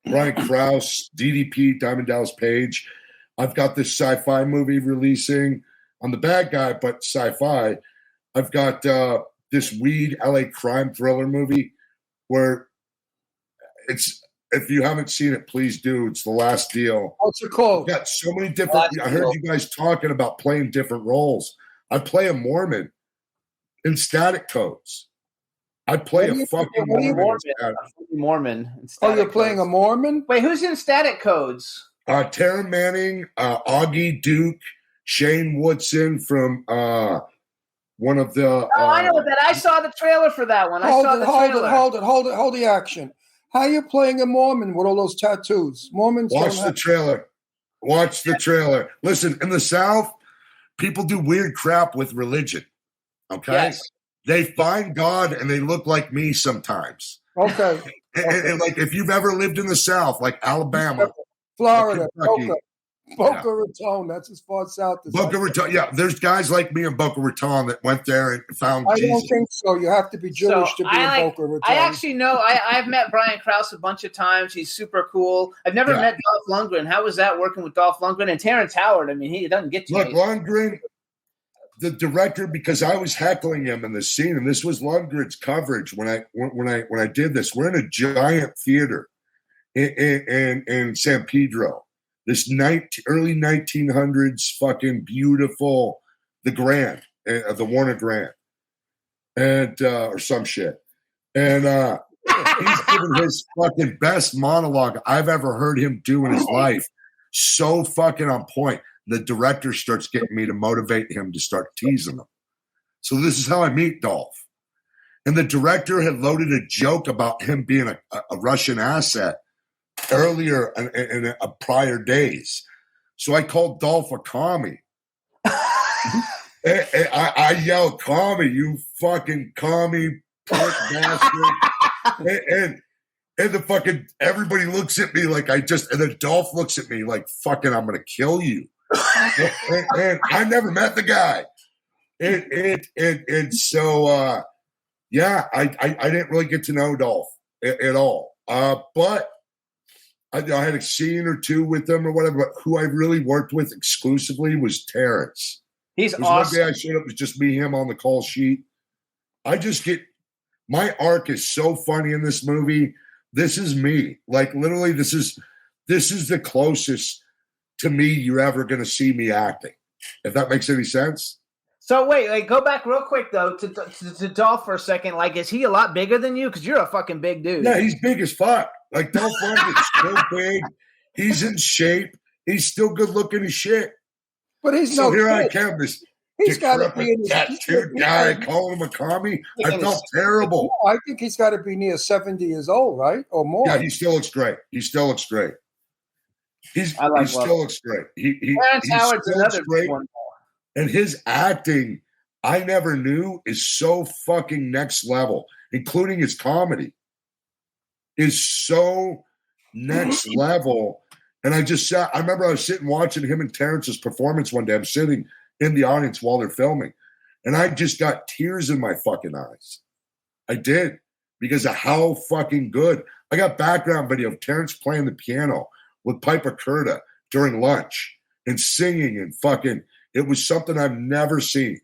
Krause, DDP, Diamond Dallas Page. I've got this sci-fi movie releasing. I'm the bad guy, but sci-fi. I've got this weed LA crime thriller movie where it's, if you haven't seen it, please do. It's The Last Deal. What's it called? I've got so many different. I heard you guys talking about playing different roles. I play a Mormon in Static Codes. I play a fucking Mormon. Oh, you're playing a Mormon? Wait, who's in Static Codes? Tara Manning, Augie Duke, Shane Woodson from one of the. I know that. I saw the trailer for that one. Hold the action. How are you playing a Mormon with all those tattoos? Mormons Watch the trailer. Watch the trailer. Listen, in the South, people do weird crap with religion. Okay? Yes. They find God and they look like me sometimes. Okay. And like if you've ever lived in the South, like Alabama, Florida, Kentucky, Boca Raton. That's as far south as Boca Raton. Yeah, there's guys like me in Boca Raton that went there and found I Jesus. don't think so. You have to be Jewish to be in Boca Raton. I actually know. I've met Brian Krause a bunch of times. He's super cool. I've never met Dolph Lundgren. How was that working with Dolph Lundgren and Terrence Howard? I mean, he doesn't get to Look, Lundgren, the director, because I was heckling him in the scene, and this was Lundgren's coverage when I did this. We're in a giant theater in San Pedro. This early 1900s fucking beautiful, the Grand, the Warner Grand, and or some shit. And he's giving his fucking best monologue I've ever heard him do in his life. So fucking on point. The director starts getting me to motivate him to start teasing him. So this is how I meet Dolph. And the director had loaded a joke about him being a Russian asset earlier in prior days. So I called Dolph a commie. I yelled, "Commie, you fucking commie prick bastard." and the fucking everybody looks at me like and then Dolph looks at me like, "Fucking, I'm gonna kill you." and I never met the guy. And so I didn't really get to know Dolph at all. But I had a scene or two with him or whatever, but who I really worked with exclusively was Terrence. He's awesome. One day I showed up, it was just me, him on the call sheet. My arc is so funny in this movie. This is me. Like literally, this is the closest to me you're ever going to see me acting. If that makes any sense. So wait, go back real quick though to Dolph for a second. Like, is he a lot bigger than you? Because you're a fucking big dude. Yeah, he's big as fuck. Like Dolph Lundgren's so big. He's in shape. He's still good looking as shit. But he's so no here kid. I am, this he's got to be in tattooed guy calling him a commie. I felt terrible. I think he's got to be near 70 years old, right, or more. Yeah, he still looks great. He still looks great. He still looks great. Terrence Howard's another great. one. And his acting, I never knew, is so fucking next level, including his comedy, is so next level. And I remember I was sitting watching him and Terrence's performance one day. I'm sitting in the audience while they're filming. And I just got tears in my fucking eyes. I did, because of how fucking good. I got background video of Terrence playing the piano with Piper Curta during lunch and singing and fucking, it was something I've never seen.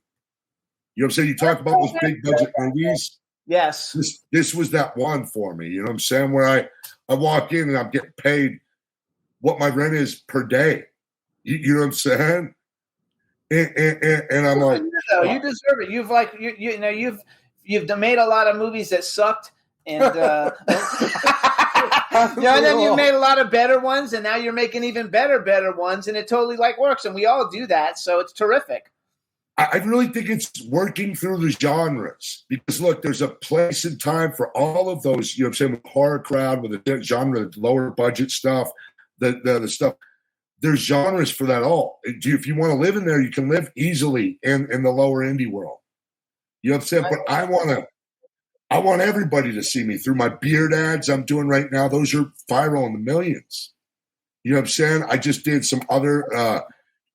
You know what I'm saying? You talk about those big budget movies. Yes. This was that one for me. You know what I'm saying? Where I walk in and I'm getting paid what my rent is per day. You know what I'm saying? And I'm like, you deserve it. You've like you know you've made a lot of movies that sucked, and and then you made a lot of better ones, and now you're making even better ones, and it totally like works, and we all do that, so it's terrific. I really think it's working through the genres, because look, there's a place and time for all of those. You know what I'm saying? With horror crowd, with the genre, the lower budget stuff, the stuff. There's genres for that all. If you want to live in there, you can live easily in the lower indie world. You know what I'm saying? But I want everybody to see me through my beard ads I'm doing right now. Those are viral in the millions. You know what I'm saying? I just did some other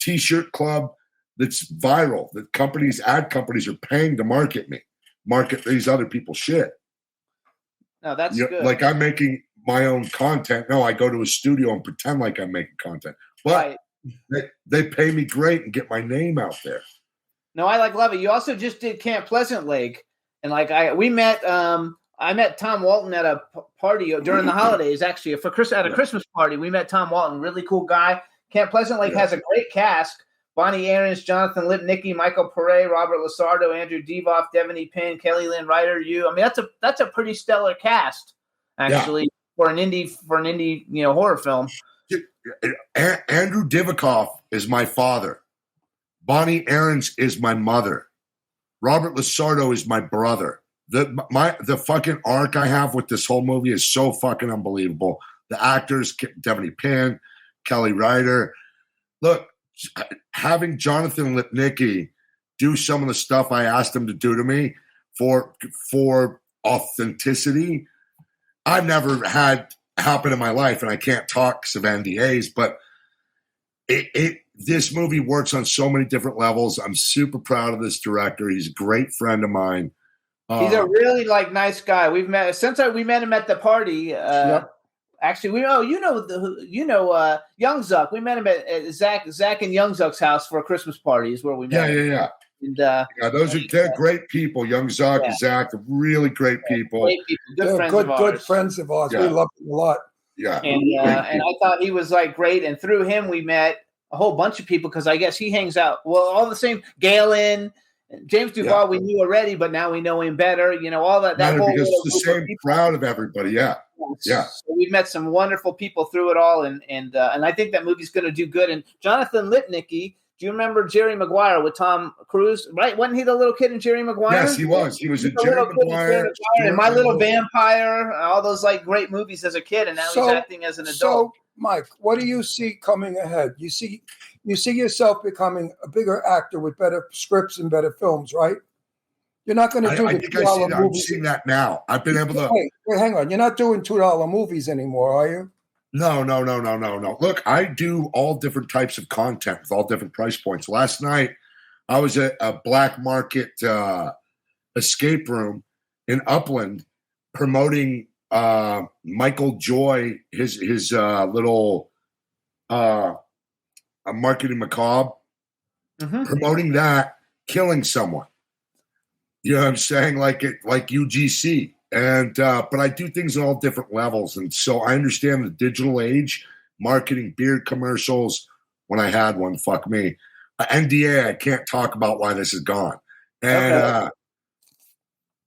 t-shirt club that's viral, that ad companies are paying to market these other people's shit. No, that's good. Like I'm making my own content. No, I go to a studio and pretend like I'm making content. But they pay me great and get my name out there. No, I love it. You also just did Camp Pleasant Lake, and I met Tom Walton at a party during the holidays. Actually, at a Christmas party, we met Tom Walton. Really cool guy. Camp Pleasant Lake has a great cast: Bonnie Aarons, Jonathan Lipnicki, Michael Pere, Robert Lasardo, Andrew Devoff, Devaney Penn, Kelly Lynn Ryder. I mean, that's a pretty stellar cast, actually, for an indie horror film. Andrew Divoff is my father. Bonnie Aarons is my mother. Robert Lasardo is my brother. The fucking arc I have with this whole movie is so fucking unbelievable. The actors, Devaney Penn, Kelly Ryder. Look, having Jonathan Lipnicki do some of the stuff I asked him to do to me for authenticity, I've never had happen in my life, and I can't talk because of NDAs, but this movie works on so many different levels. I'm super proud of this director. He's a great friend of mine. He's a really nice guy. We met him at the party. Actually, Young Zuck. We met him at Zach and Young Zuck's house for a Christmas party. Is where we met. Yeah. And, they're great people. Young Zuck and Zach, they're really great people. Great people. Good friends of ours. Yeah. We love them a lot. Yeah, and I thought he was great. And through him, we met a whole bunch of people, because I guess he hangs out. Well, all the same, Galen, James Duval, we knew already, but now we know him better. All that whole because it's the same crowd of everybody. Yeah. So we've met some wonderful people through it all, and I think that movie's going to do good. And Jonathan Lipnicki, do you remember Jerry Maguire with Tom Cruise? Right? Wasn't he the little kid in Jerry Maguire? Yes, he was. He was in Jerry Maguire and My Little Vampire, all those great movies as a kid, and now he's acting as an adult. So, Mike, what do you see coming ahead? You see yourself becoming a bigger actor with better scripts and better films, right? You're not going to do the $2 movies. I'm seeing that now. I've been able to. Wait, hang on. You're not doing $2 movies anymore, are you? No. Look, I do all different types of content with all different price points. Last night, I was at a black market escape room in Upland promoting Michael Joy, his little marketing macabre, promoting that, killing someone. You know what I'm saying? Like UGC. And but I do things at all different levels. And so I understand the digital age, marketing beard commercials. When I had one, fuck me. NDA, I can't talk about why this is gone. And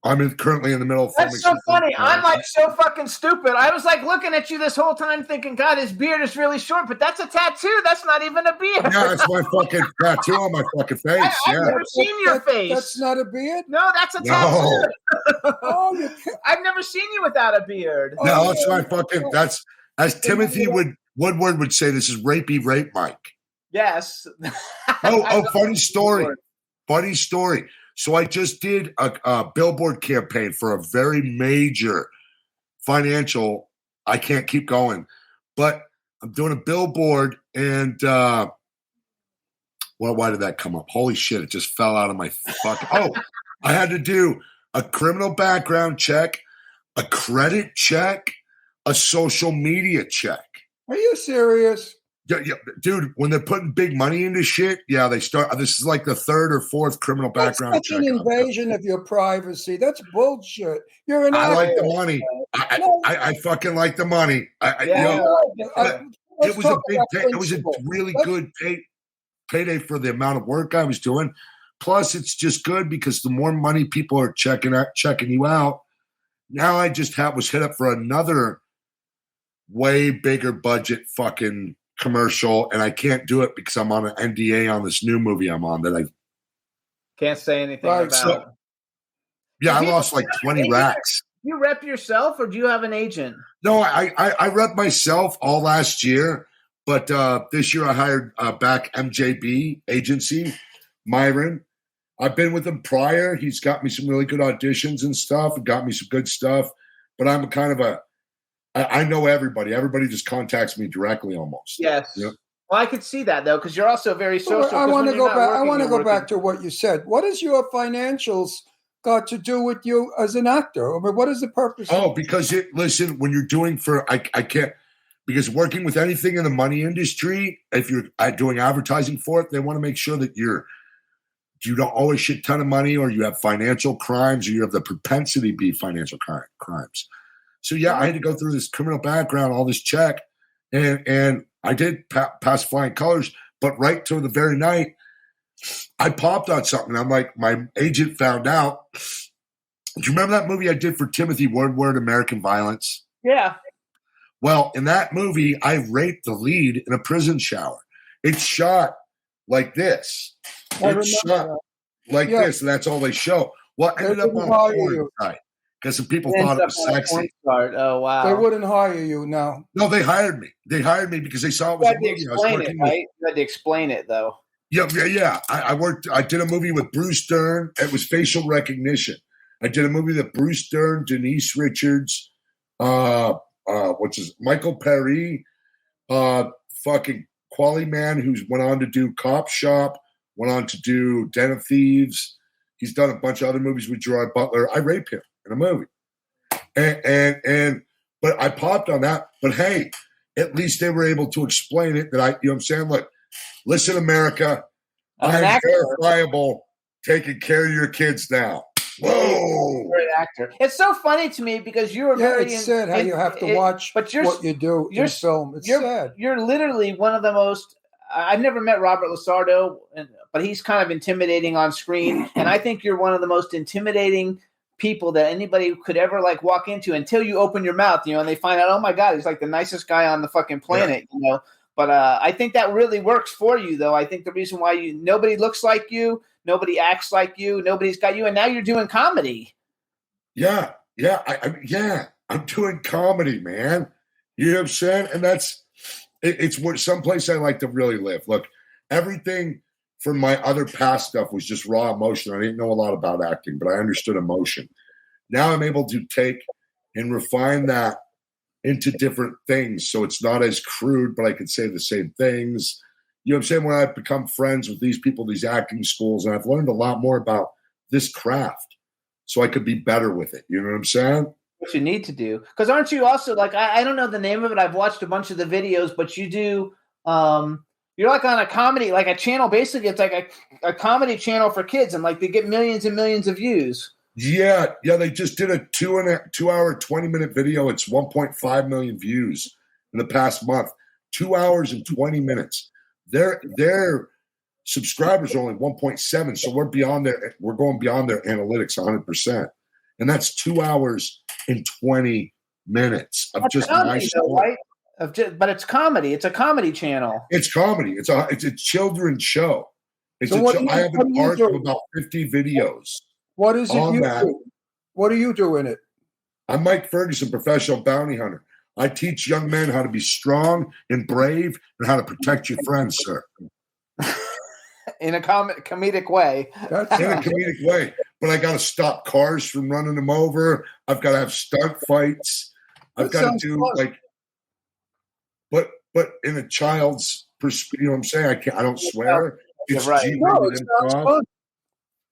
I'm currently in the middle of filming. That's so funny. I'm so fucking stupid. I was looking at you this whole time thinking, God, his beard is really short, but that's a tattoo. That's not even a beard. Yeah, it's my fucking tattoo on my fucking face. I've never seen your face. That's not a beard? No, that's a tattoo. I've never seen you without a beard. No, that's my fucking, that's, as Timothy Woodward would say, this is rapey rape Mike. Yes. Funny story. So I just did a billboard campaign for a very major financial. I can't keep going, but I'm doing a billboard, and Well, why did that come up? Holy shit! It just fell out of my fucking. Oh, I had to do a criminal background check, a credit check, a social media check. Are you serious? Yeah, dude, when they're putting big money into shit, yeah, they start. This is like the third or fourth criminal background That's check. an invasion of your privacy. That's bullshit. You're an I actor. like the money. I fucking like the money. It was a big. It was a really good payday for the amount of work I was doing. Plus, it's just good because the more money people are checking you out. Now I just was hit up for another way bigger budget fucking commercial, and I can't do it because I'm on an NDA on this new movie I'm on that I can't say anything about. So, yeah, I lost like 20 racks. You rep yourself, or do you have an agent? No, I rep myself all last year, but this year I hired back MJB agency, Myron. I've been with him prior. He's got me some really good auditions and stuff, and got me some good stuff. But I'm kind of I know everybody. Everybody just contacts me directly almost. Yes. You know? Well, I could see that though, because you're also very social. I want to go back. I want to go back to what you said. What has your financials got to do with you as an actor? I mean, what is the purpose? Oh, because listen, when you're doing I can't, because working with anything in the money industry, if you're doing advertising for it, they want to make sure that you don't owe a shit ton of money, or you have financial crimes, or you have the propensity to be financial crimes. So yeah, I had to go through this criminal background, all this check, and I did pass flying colors. But right to the very night, I popped on something. I'm like, my agent found out. Do you remember that movie I did for Timothy Woodward, American Violence? Yeah. Well, in that movie, I raped the lead in a prison shower. It's shot like this. It's shot like this, and that's all they show. Well, I ended up on a porn site because some people thought it was sexy. Oh, wow. They wouldn't hire you now. No, they hired me. They hired me because they saw it was a movie. You had to explain it, though. Yeah. I did a movie with Bruce Dern. It was facial recognition. I did a movie with Bruce Dern, Denise Richards, Michael Perry, fucking Quali Man, who went on to do Cop Shop, went on to do Den of Thieves. He's done a bunch of other movies with Gerard Butler. I rape him in a movie. But I popped on that. But hey, at least they were able to explain it that you know what I'm saying? Look, listen, America, I'm verifiable, taking care of your kids now. Whoa. Great actor. It's so funny to me because you're it's sad how you have to watch what you do in film. It's sad. You're literally one of the most. I've never met Robert Lasardo, but he's kind of intimidating on screen, and I think you're one of the most intimidating people that anybody could ever like walk into until you open your mouth, and they find out, oh my God, he's like the nicest guy on the fucking planet, But I think that really works for you, though. I think the reason why nobody looks like you, nobody acts like you, nobody's got you, and now you're doing comedy. Yeah, I'm doing comedy, man. You know what I'm saying? And it's someplace I like to really live. Look, everything from my other past stuff was just raw emotion. I didn't know a lot about acting, but I understood emotion. Now I'm able to take and refine that into different things, so it's not as crude, but I can say the same things. You know what I'm saying? When I've become friends with these people, these acting schools, and I've learned a lot more about this craft, so I could be better with it. You know what I'm saying? What you need to do. Because aren't you also, like, I don't know the name of it. I've watched a bunch of the videos, but you do, you're like on a comedy, like a channel. Basically, it's like a comedy channel for kids, and like they get millions and millions of views. Yeah. They just did a 2 hour, 20-minute video. It's 1.5 million views in the past month. 2 hours and 20 minutes. Their subscribers are only 1.7, so we're going beyond their analytics 100%. And that's 2 hours and 20 minutes of just nice stuff. Right? But it's comedy. It's a comedy channel. It's comedy. It's a children's show. I have an arc of about 50 videos. What is it you do? What do you do in it? I'm Mike Ferguson, professional bounty hunter. I teach young men how to be strong and brave and how to protect your friends, sir. In a comedic way. In a comedic way. But I got to stop cars from running them over. I've got to have stunt fights. I've got to do fun. But in a child's perspective, you know what I'm saying? I don't swear. It's right. G-rated No, it sounds improv. fun.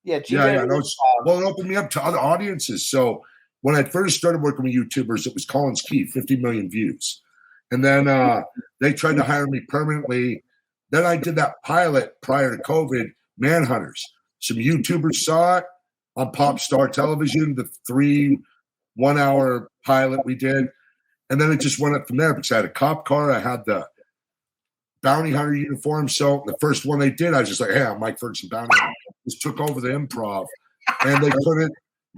Yeah, Yeah. No, well, it opened me up to other audiences. So when I first started working with YouTubers, it was Colin's Key, 50 million views. And then they tried to hire me permanently. Then I did that pilot prior to COVID, Manhunters. Some YouTubers saw it on Pop Star Television, the 3 1-hour pilot we did. And then it just went up from there because I had a cop car. I had the bounty hunter uniform. So the first one they did, I was just like, hey, I'm Mike Ferguson, bounty hunter. Just took over the improv. And they couldn't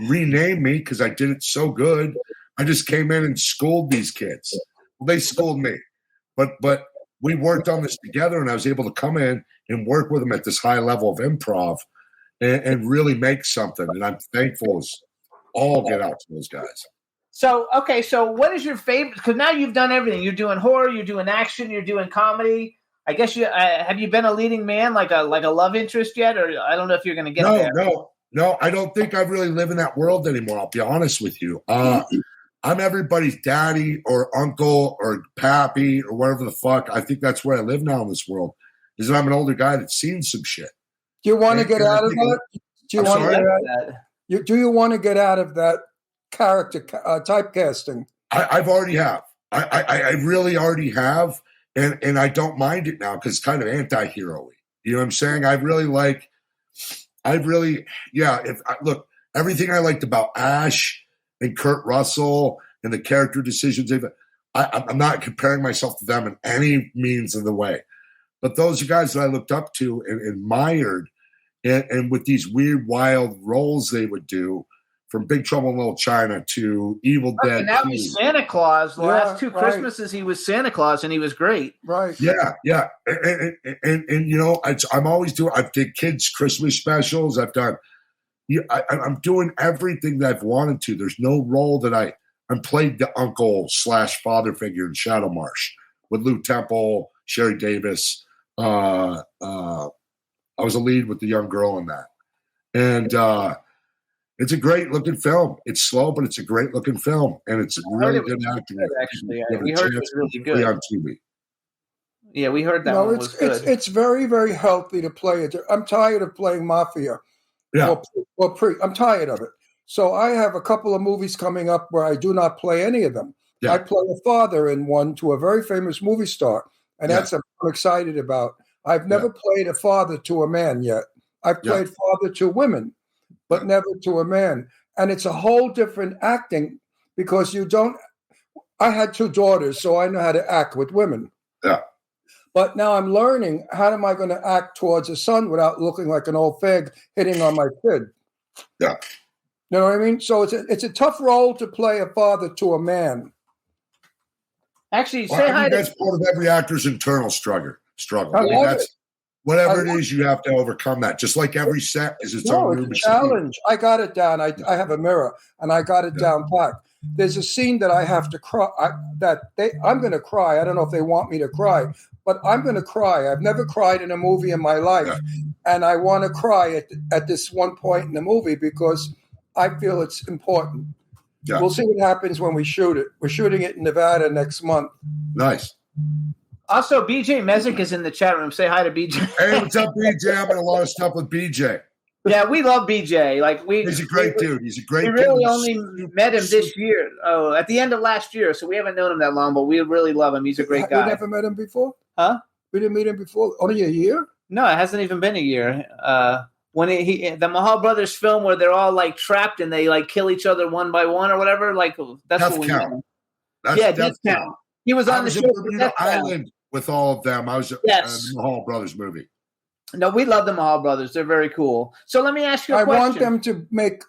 rename me because I did it so good. I just came in and schooled these kids. Well, they schooled me. But we worked on this together, and I was able to come in and work with them at this high level of improv and really make something. And I'm thankful as all get out to those guys. So, okay, so what is your favorite? Because now you've done everything. You're doing horror, you're doing action, you're doing comedy. I guess you have you been a leading man, like a love interest yet, or I don't know if you're going to get there. No, I don't think I really live in that world anymore. I'll be honest with you. I'm everybody's daddy or uncle or pappy or whatever the fuck. I think that's where I live now in this world. Is that I'm an older guy that's seen some shit. Do you want to get out of that? Do you want to get out? Do you want to get out of that character typecasting? I've already have. I really already have, and I don't mind it now because it's kind of anti-hero-y. You know what I'm saying? Look, everything I liked about Ash and Kurt Russell and the character decisions I'm not comparing myself to them in any means of the way. But those are guys that I looked up to and admired, and with these weird, wild roles they would do, from Big Trouble in Little China to Evil Dead. And now he's Santa Claus. The last 2 Christmases he was Santa Claus, and he was great. Right. Yeah. And you know, I'm always doing. I've did kids' Christmas specials. I've done. I'm doing everything that I've wanted to. There's no role that I'm played the uncle / father figure in Shadow Marsh with Lou Temple, Sheri Davis. I was a lead with the young girl in that, and it's a great looking film. It's slow, but it's a great looking film, and it's really good acting. Actually, we heard it was really good on TV. Yeah, we heard that one was good. It's very, very healthy to play it. I'm tired of playing mafia. Yeah. I'm tired of it. So I have a couple of movies coming up where I do not play any of them. Yeah. I play a father in one to a very famous movie star, and that's what I'm excited about. I've never played a father to a man yet. I've played father to women, but never to a man. And it's a whole different acting because I had 2 daughters, so I know how to act with women. Yeah. But now I'm learning, how am I going to act towards a son without looking like an old fag hitting on my kid? Yeah. You know what I mean? So it's a tough role to play a father to a man. Actually, I think that's part of every actor's internal struggle. I mean, that's whatever it is, you have to overcome that. Just like every set is its own room. Challenge. I got it down. I have a mirror, and I got it down pat. There's a scene that I have to cry. I'm going to cry. I don't know if they want me to cry, but I'm going to cry. I've never cried in a movie in my life, and I want to cry at this one point in the movie because I feel it's important. Yeah. We'll see what happens when we shoot it. We're shooting it in Nevada next month. Nice. Also, BJ Mezek is in the chat room. Say hi to BJ. Hey, what's up, BJ? I'm in a lot of stuff with BJ. Yeah, we love BJ. He's a great dude. He's a great. We really only met him this year. Oh, at the end of last year, so we haven't known him that long, but we really love him. He's a great guy. We never met him before? Huh? We didn't meet him before. Only a year? No, it hasn't even been a year. When the Mahal Brothers film where they're all like trapped and they like kill each other one by one or whatever, like that's Death what we Count. Death Count. He was on the show Bermuda Island with all of them. I was in the Mahal Brothers movie. No, we love the Mahal Brothers. They're very cool. So let me ask you a question. I want them to make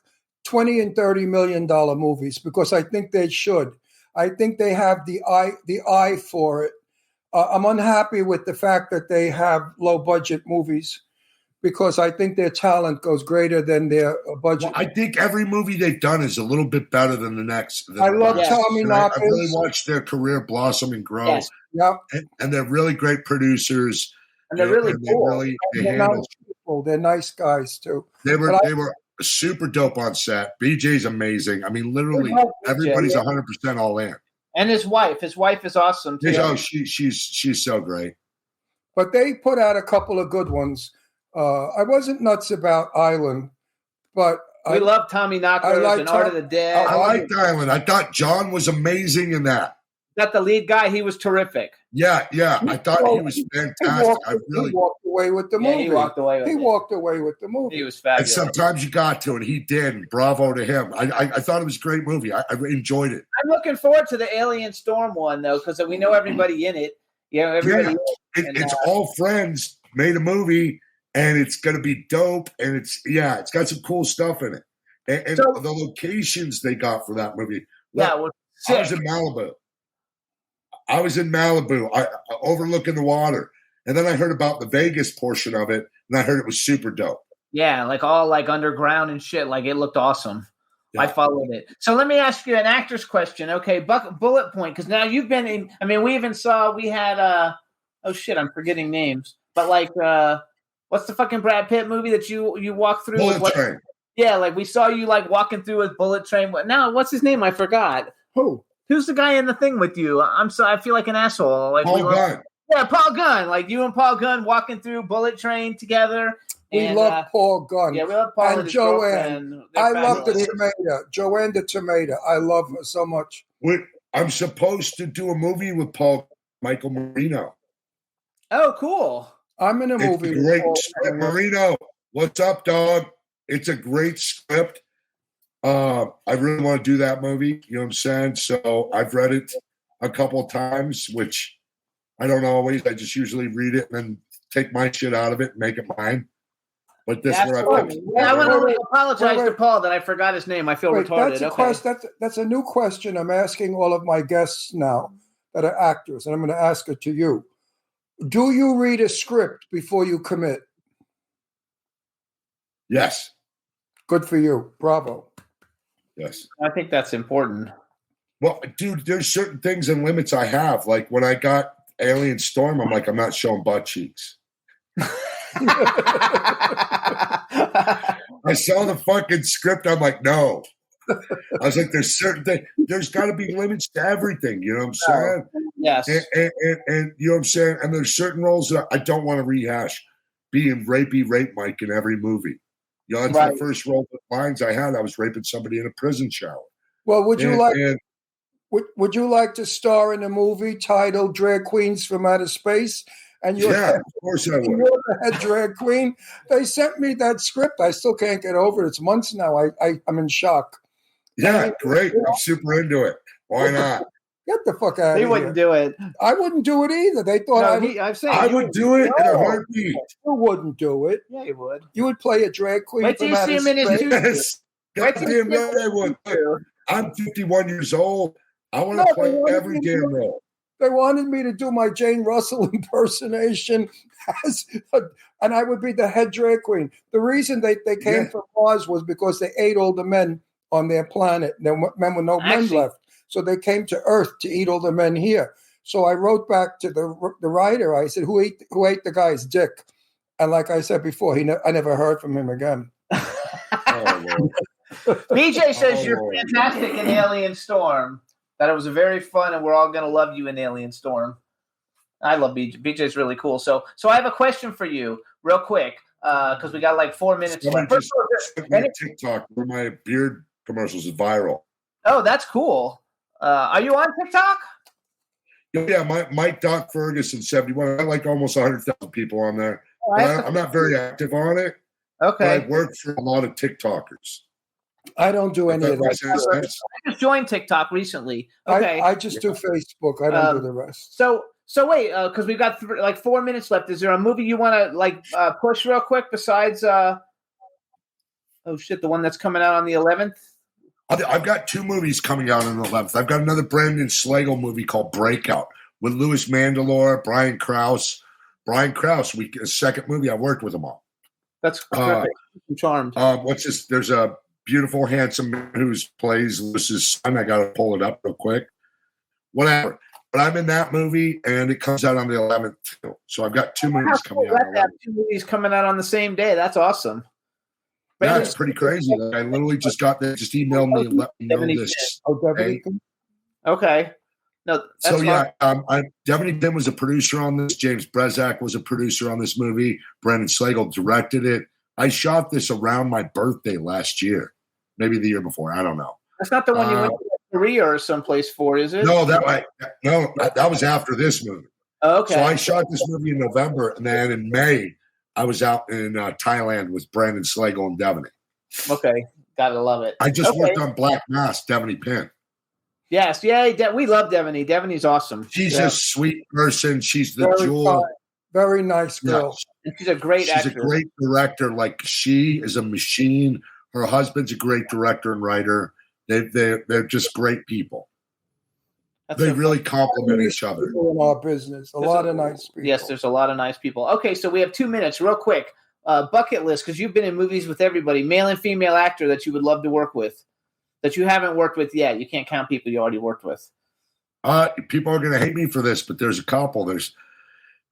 $20 and $30 million movies because I think they should. I think they have the eye for it. I'm unhappy with the fact that they have low budget movies because I think their talent goes greater than their budget. Well, I think every movie they've done is a little bit better than the next. I love Tommy Knockers. I really watched their career blossom and grow. Yes. Yep. And they're really great producers. And they're really cool. They're nice guys too. They were super dope on set. BJ's amazing. I mean, literally everybody's 100% all in. And his wife is awesome too. Oh, she's so great. But they put out a couple of good ones. I wasn't nuts about Island, but We love Tommy Knockers and Art of the Dead. I liked Island. I thought John was amazing in that. That the lead guy, he was terrific. Yeah. I thought he was fantastic. He walked away with the movie. He walked away with the movie. He was And fabulous. sometimes you got to, and he did. And bravo to him. I thought it was a great movie. I enjoyed it. I'm looking forward to the Alien Storm one, though, because we know everybody in it. Everybody. It's all friends made a movie, and it's going to be dope. And it's got some cool stuff in it. And So- the locations they got for that movie. Yeah, Look, well, I was in Malibu. I overlooking the water. And then I heard about the Vegas portion of it, and I heard it was super dope. Yeah, like all like underground and shit. Like it looked awesome. Yeah. I followed it. So let me ask you an actor's question. Okay, bullet point, because now you've been in. I mean, we had oh shit, I'm forgetting names. But like, what's the fucking Brad Pitt movie that you walk through? Bullet Train. Yeah, like we saw you like walking through with Bullet Train. Now, what's his name? I forgot. Who's the guy in the thing with you? I feel like an asshole. Like Paul Gunn. Yeah, Paul Gunn. Like you and Paul Gunn walking through Bullet Train together. We love Paul Gunn. Yeah, we love Paul and Joanne. I love the tomato. Joanne the tomato. I love her so much. I'm supposed to do a movie with Michael Marino. Oh, cool. I'm in a movie It's a with great Paul script. Gunn. Marino, what's up, dog? It's a great script. I really want to do that movie. You know what I'm saying? So I've read it a couple of times, which I don't always. I just usually read it and then take my shit out of it and make it mine. But this is where I picked. I want to apologize to Paul that I forgot his name. I feel retarded. That's a new question I'm asking all of my guests now that are actors, and I'm going to ask it to you. Do you read a script before you commit? Yes. Good for you. Bravo. Yes. I think that's important. Well, dude, there's certain things and limits I have. Like when I got Alien Storm, I'm like, I'm not showing butt cheeks. I saw the fucking script. I'm like, no. I was like, there's certain things. There's got to be limits to everything. You know what I'm saying? Yes. And you know what I'm saying? And there's certain roles that I don't want to rehash. Being rape Mike in every movie. You know, that's the first role of lines I had. I was raping somebody in a prison shower. Well, would you like to star in a movie titled Drag Queens from Outer Space? And of course I would. You're the head drag queen. They sent me that script. I still can't get over it. It's months now. I'm in shock. Yeah, great. I'm super into it. Why not? Get the fuck out of here. He wouldn't do it. I wouldn't do it either. They thought I would do it in a heartbeat. You wouldn't do it. Yeah, you would. You would play a drag queen. Wait till you see him in his Yes. Goddamn right I would. I'm 51 years old. I want to play every damn role. They wanted me to do my Jane Russell impersonation, and I would be the head drag queen. The reason they came from Mars was because they ate all the men on their planet. There were men left. So they came to Earth to eat all the men here. So I wrote back to the writer. I said, who ate the guy's dick? And like I said before, I never heard from him again. BJ says you're fantastic in Alien Storm. That it was a very fun, and we're all going to love you in Alien Storm. I love BJ. BJ's really cool. So I have a question for you, real quick, because we got like 4 minutes left. Just sent me a TikTok where my beard commercials is viral. Oh, that's cool. Are you on TikTok? Yeah, Mike Ferguson 71. I like almost 100,000 people on there. I'm not very active on it. Okay. But I work for a lot of TikTokers. I don't do any of that. I just joined TikTok recently. Okay. I just do Facebook. I don't do the rest. So wait, because we've got like 4 minutes left. Is there a movie you want to push real quick besides? The one that's coming out on the 11th. I've got 2 movies coming out on the 11th. I've got another Brandon Slagle movie called Breakout with Louis Mandylor, Brian Krause. His second movie I worked with him on. That's perfect. I'm charmed. What's this? There's a beautiful, handsome man who plays Lewis's son. I got to pull it up real quick. Whatever. But I'm in that movie, and it comes out on the 11th too. So I've got 2 movies coming out. Have 2 movies coming out on the same day. That's awesome. Yeah, it's pretty crazy. I literally just got that. Just emailed me and let me know this. Okay. No, that's Devaney Pinn was a producer on this. James Brezak was a producer on this movie. Brendan Slagle directed it. I shot this around my birthday last year, maybe the year before. I don't know. That's not the one you went to Korea or someplace for, is it? No, that was after this movie. Okay. So I shot this movie in November, and then in May, I was out in Thailand with Brendan Slagle and Devaney. Okay, gotta love it. I just worked on Black Mass, Devaney Pinn. Yes, we love Devaney. Devaney's awesome. She's a sweet person. She's the Very jewel. fine. Very nice girl. And she's a great actress. She's a great director. Like, she is a machine. Her husband's a great director and writer. They're just great people. They really complement each other. In our business, a lot of nice people. Yes, there's a lot of nice people. Okay, so we have 2 minutes, real quick. Bucket list, because you've been in movies with everybody. Male and female actor that you would love to work with, that you haven't worked with yet. You can't count people you already worked with. People are going to hate me for this, but there's a couple.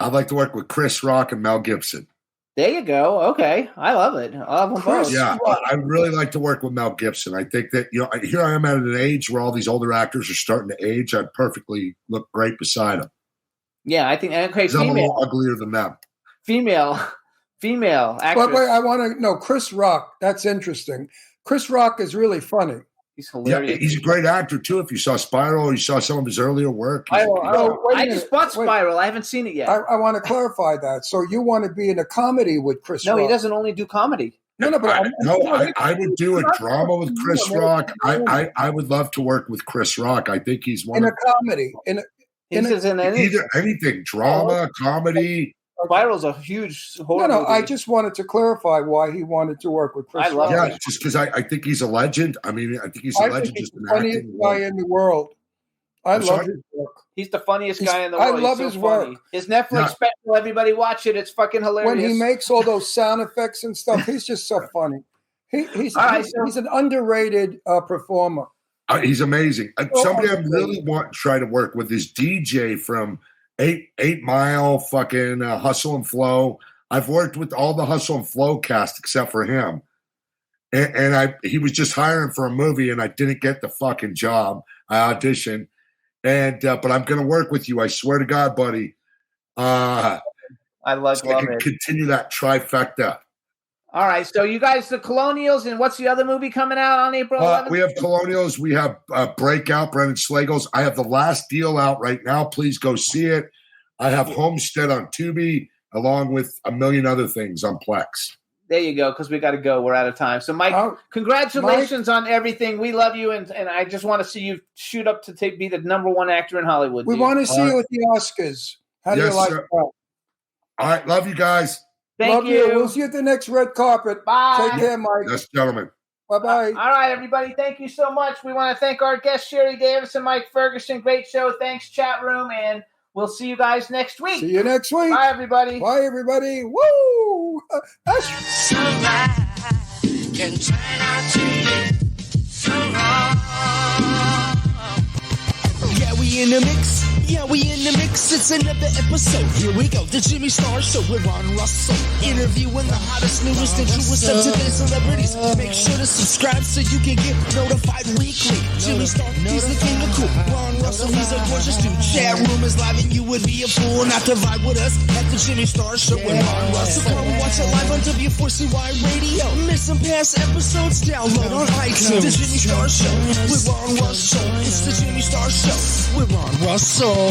I'd like to work with Chris Rock and Mel Gibson. There you go. Okay, I love it. I love them both. Yeah, I'd really like to work with Mel Gibson. I think that, here I am at an age where all these older actors are starting to age. I'd perfectly look great beside them. Yeah, I think. Okay, I'm a little uglier than them. Female actress. But wait, I want to know Chris Rock. That's interesting. Chris Rock is really funny. He's hilarious. Yeah, he's a great actor too. If you saw Spiral, or you saw some of his earlier work. I just bought Spiral. I haven't seen it yet. I want to clarify that. So you want to be in a comedy with Chris Rock? No, he doesn't only do comedy. I would do a drama with Chris Rock. I would love to work with Chris Rock. I think he's one in a comedy. Either anything, drama, comedy. Spiral's a huge horror movie. I just wanted to clarify why he wanted to work with Chris Rock. Yeah, just because I think he's a legend. I mean, I think he's a legend. He's the funniest guy in the world. I love his work. He's the funniest guy in the world. I love his work. His Netflix special, everybody watch it. It's fucking hilarious. When he makes all those sound effects and stuff, he's just so funny. He's an underrated performer. He's amazing. Somebody I really want to try to work with is DJ from 8 Mile, fucking Hustle and Flow. I've worked with all the Hustle and Flow cast except for him. And he was just hiring for a movie, and I didn't get the fucking job. I auditioned. But I'm going to work with you. I swear to God, buddy. I love it. Continue that trifecta. All right. So you guys, the Colonials, and what's the other movie coming out on April 11th? We have Colonials. We have Breakout, Brendan Slagle's. I have The Last Deal out right now. Please go see it. I have Homestead on Tubi, along with a million other things on Plex. There you go, because we got to go. We're out of time. So, Mike, congratulations on everything. We love you, and I just want to see you shoot up to be the #1 actor in Hollywood. We want to see you at the Oscars. How do you like that? All right. Love you guys. Thank you. We'll see you at the next red carpet. Bye. Take care, Mike. Yes, gentlemen. Bye-bye. All right, everybody. Thank you so much. We want to thank our guest, Sheri Davis and Mike Ferguson. Great show. Thanks, chat room. And we'll see you guys next week. See you next week. Bye, everybody. Bye, everybody. Woo! Sunlight can turn out to be so wrong. Yeah, we in the mix. Yeah, we in the mix. It's another episode. Here we go. The Jimmy Star Show with Ron Russell. Interviewing the hottest, newest, and truest of today's celebrities. Make sure to subscribe so you can get notified weekly. Jimmy Star, he's the king of cool. Ron Russell, he's a gorgeous dude. Chat room is live and you would be a fool not to vibe with us at the Jimmy Star Show with Ron Russell. Come watch it live on W4CY Radio. Miss some past episodes, download on iTunes. The Jimmy Star Show with Ron Russell. It's the Jimmy Star Show with Ron Russell.